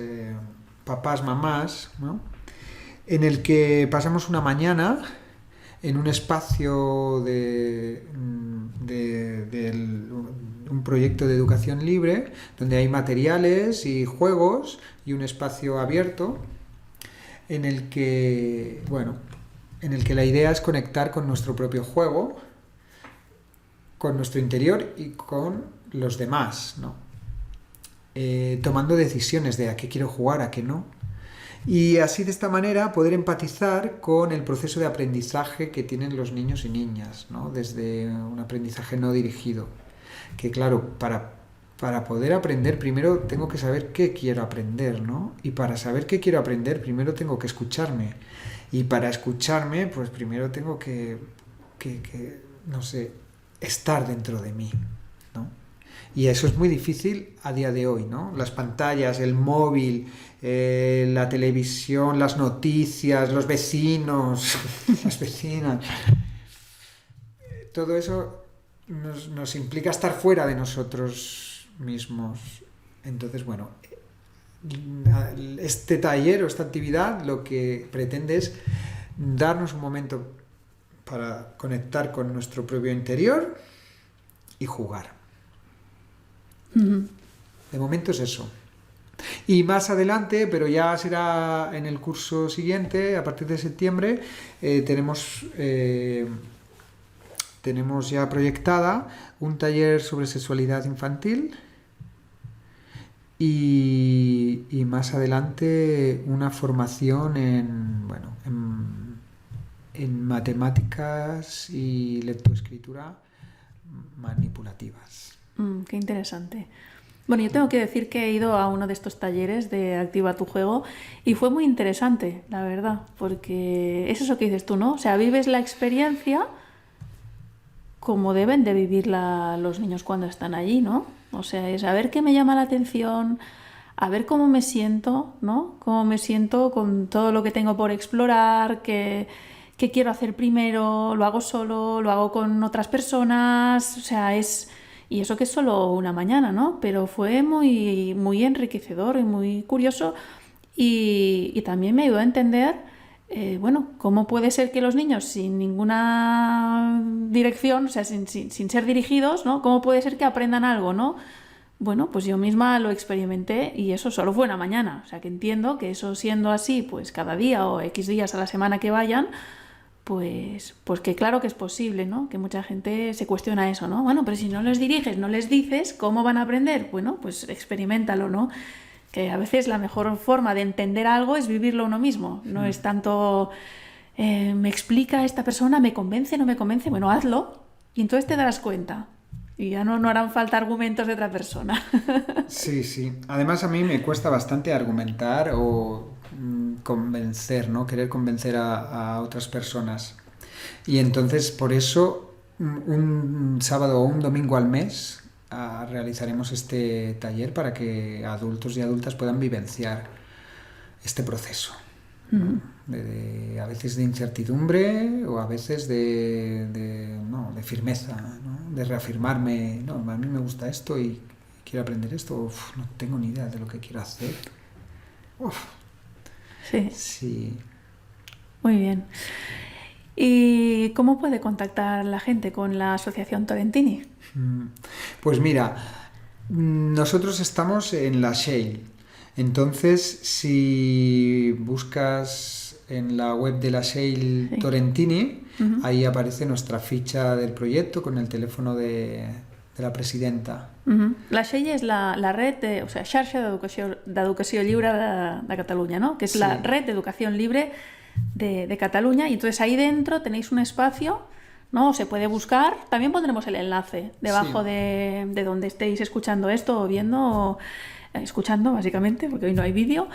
papás, mamás, ¿no? En el que pasamos una mañana en un espacio de un proyecto de educación libre, donde hay materiales y juegos y un espacio abierto en el que, bueno, la idea es conectar con nuestro propio juego, con nuestro interior y con los demás, ¿no? Tomando decisiones de a qué quiero jugar, a qué no. Y así, de esta manera, poder empatizar con el proceso de aprendizaje que tienen los niños y niñas, ¿no? Desde un aprendizaje no dirigido. Que claro, para poder aprender, primero tengo que saber qué quiero aprender, ¿no? Y para saber qué quiero aprender, primero tengo que escucharme. Y para escucharme, pues primero tengo que no sé, estar dentro de mí, ¿no? Y eso es muy difícil a día de hoy, ¿no? Las pantallas, el móvil, la televisión, las noticias, los vecinos, las vecinas. Todo eso nos implica estar fuera de nosotros mismos. Entonces, bueno, este taller o esta actividad lo que pretende es darnos un momento para conectar con nuestro propio interior y jugar. De momento es eso. Y más adelante, pero ya será en el curso siguiente, a partir de septiembre, tenemos ya proyectada un taller sobre sexualidad infantil y más adelante una formación en matemáticas y lectoescritura manipulativas. Qué interesante. Bueno, yo tengo que decir que he ido a uno de estos talleres de Activa tu Juego y fue muy interesante, la verdad, porque es eso que dices tú, ¿no? O sea, vives la experiencia como deben de vivirla los niños cuando están allí, ¿no? O sea, es a ver qué me llama la atención, a ver cómo me siento, ¿no? Cómo me siento con todo lo que tengo por explorar, qué quiero hacer primero, lo hago solo, lo hago con otras personas, o sea, y eso que es solo una mañana, ¿no? Pero fue muy, muy enriquecedor y muy curioso y también me ayudó a entender, cómo puede ser que los niños sin ninguna dirección, o sea, sin ser dirigidos, ¿no? ¿Cómo puede ser que aprendan algo, ¿no? Bueno, pues yo misma lo experimenté y eso solo fue una mañana. O sea, que entiendo que eso siendo así, pues cada día o X días a la semana que vayan, pues que claro que es posible, ¿no? Que mucha gente se cuestiona eso, ¿no? Bueno, pero si no les diriges, no les dices, ¿cómo van a aprender? Bueno, pues experiméntalo, ¿no? Que a veces la mejor forma de entender algo es vivirlo uno mismo. No es tanto, me explica esta persona, me convence, no me convence. Bueno, hazlo y entonces te darás cuenta. Y ya no harán falta argumentos de otra persona. Sí, sí. Además a mí me cuesta bastante argumentar o convencer, ¿no? Querer convencer a otras personas. Y entonces por eso un sábado o un domingo al mes realizaremos este taller para que adultos y adultas puedan vivenciar este proceso. A veces de incertidumbre o a veces de firmeza, ¿no? De reafirmarme, no, a mí me gusta esto y quiero aprender esto, no tengo ni idea de lo que quiero hacer. Sí. Sí. Muy bien. ¿Y cómo puede contactar la gente con la Asociación Torrentini? Pues mira, nosotros estamos en La Shale. Entonces, si buscas en la web de La Shale Torrentini, ahí aparece nuestra ficha del proyecto con el teléfono de la presidenta. La Shale es la red de, o sea, Xarxa d'Educació Lliure de Catalunya, ¿no? Que es la red de educación libre de Cataluña, y entonces ahí dentro tenéis un espacio, ¿no? Se puede buscar, también pondremos el enlace debajo de donde estéis escuchando esto o viendo, escuchando básicamente, porque hoy no hay vídeo.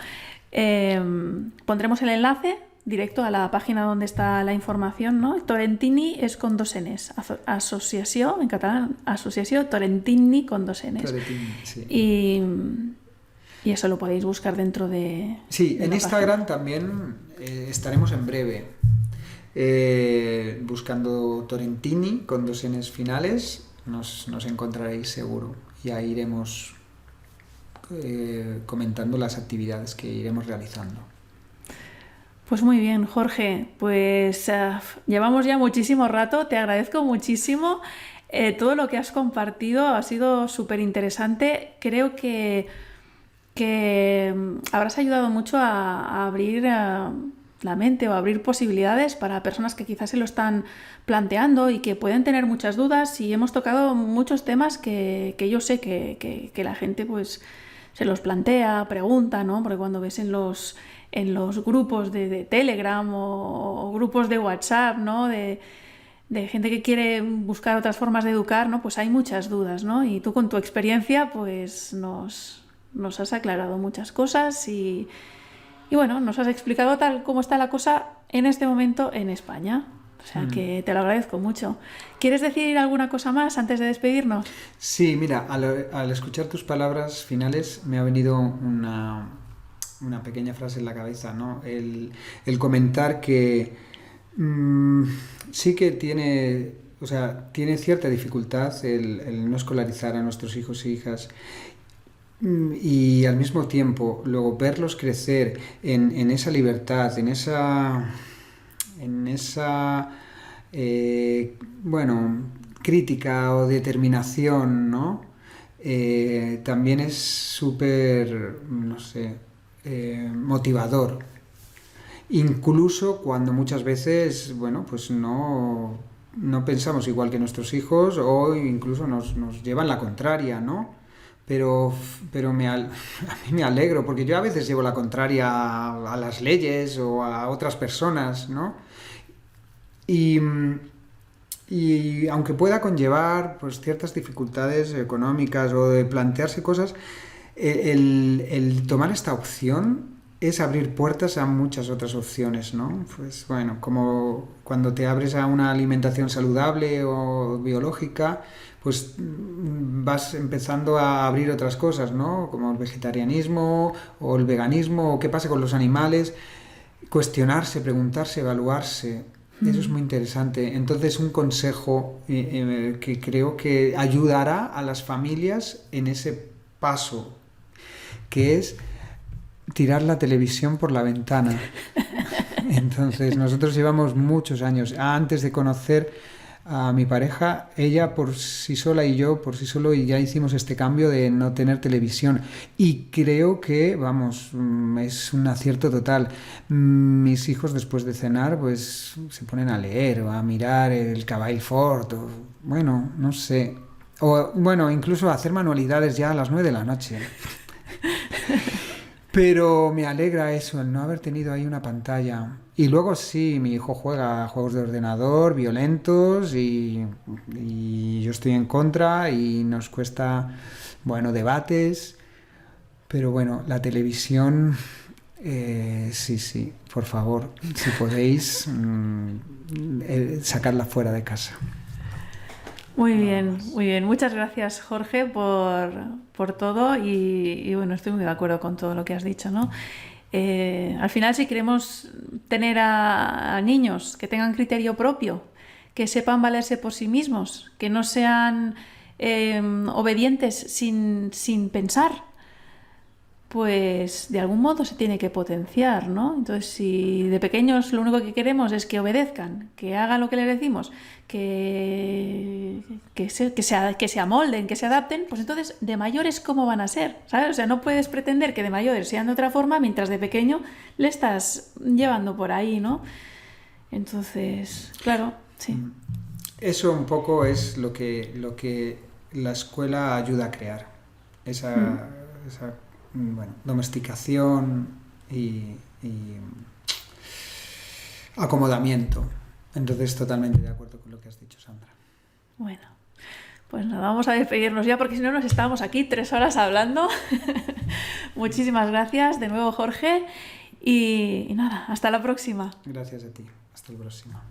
Pondremos el enlace directo a la página donde está la información, ¿no? Torrentini es con 2 Ns, asociació, en catalán, asociació Torrentini con 2 Ns. Torrentini, sí. Y eso lo podéis buscar dentro de... Sí, de en la Instagram página. también estaremos en breve buscando Torrentini con 2 Ns finales, nos encontraréis seguro y ahí iremos comentando las actividades que iremos realizando. Pues muy bien, Jorge, pues llevamos ya muchísimo rato, te agradezco muchísimo todo lo que has compartido, ha sido súper interesante, creo que habrás ayudado mucho a abrir la mente o a abrir posibilidades para personas que quizás se lo están planteando y que pueden tener muchas dudas, y hemos tocado muchos temas que yo sé que la gente pues se los plantea, pregunta, ¿no? Porque cuando ves en los grupos de Telegram o grupos de WhatsApp, ¿no? De gente que quiere buscar otras formas de educar, ¿no? Pues hay muchas dudas, ¿no? Y tú con tu experiencia pues nos has aclarado muchas cosas y bueno, nos has explicado tal cómo está la cosa en este momento en España. O sea que te lo agradezco mucho. ¿Quieres decir alguna cosa más antes de despedirnos? Sí, mira, al escuchar tus palabras finales me ha venido una pequeña frase en la cabeza, ¿no? El comentar que sí que tiene cierta dificultad el no escolarizar a nuestros hijos e hijas, y al mismo tiempo luego verlos crecer en esa libertad, en esa bueno, crítica o determinación, ¿no? También es súper, no sé, motivador. Incluso cuando muchas veces, bueno, pues no pensamos igual que nuestros hijos o incluso nos llevan la contraria, ¿no? Pero a mí me alegro, porque yo a veces llevo la contraria a las leyes o a otras personas, ¿no? Y aunque pueda conllevar pues, ciertas dificultades económicas o de plantearse cosas, el tomar esta opción es abrir puertas a muchas otras opciones, ¿no? Pues bueno, como cuando te abres a una alimentación saludable o biológica, pues vas empezando a abrir otras cosas, ¿no? Como el vegetarianismo o el veganismo, o qué pasa con los animales, cuestionarse, preguntarse, evaluarse. Eso es muy interesante. Entonces, un consejo que creo que ayudará a las familias en ese paso, que es tirar la televisión por la ventana. Entonces, nosotros llevamos muchos años. Antes de conocer a mi pareja, ella por sí sola y yo por sí solo, y ya hicimos este cambio de no tener televisión. Y creo que, vamos, es un acierto total. Mis hijos después de cenar, pues se ponen a leer o a mirar el Cavall Fort, o, bueno, no sé. O, bueno, incluso a hacer manualidades ya a las 9 de la noche. Pero me alegra eso, el no haber tenido ahí una pantalla. Y luego sí, mi hijo juega a juegos de ordenador violentos y yo estoy en contra y nos cuesta, bueno, debates. Pero bueno, la televisión, sí, por favor, si podéis, sacarla fuera de casa. Muy bien, muy bien. Muchas gracias, Jorge, por todo y bueno, estoy muy de acuerdo con todo lo que has dicho, ¿no? Al final, si queremos tener a niños que tengan criterio propio, que sepan valerse por sí mismos, que no sean obedientes sin pensar, pues de algún modo se tiene que potenciar, ¿no? Entonces, si de pequeños lo único que queremos es que obedezcan, que hagan lo que les decimos, que se amolden, que se adapten, pues entonces de mayores ¿cómo van a ser? ¿Sabes? O sea, no puedes pretender que de mayores sean de otra forma mientras de pequeño le estás llevando por ahí, ¿no? Entonces, claro, sí. Eso un poco es lo que la escuela ayuda a crear. Esa bueno, domesticación y acomodamiento. Entonces, totalmente de acuerdo con lo que has dicho, Sandra. Bueno, pues nada, vamos a despedirnos ya porque si no nos estamos aquí 3 horas hablando. Muchísimas gracias de nuevo, Jorge. Y nada, hasta la próxima. Gracias a ti. Hasta la próxima.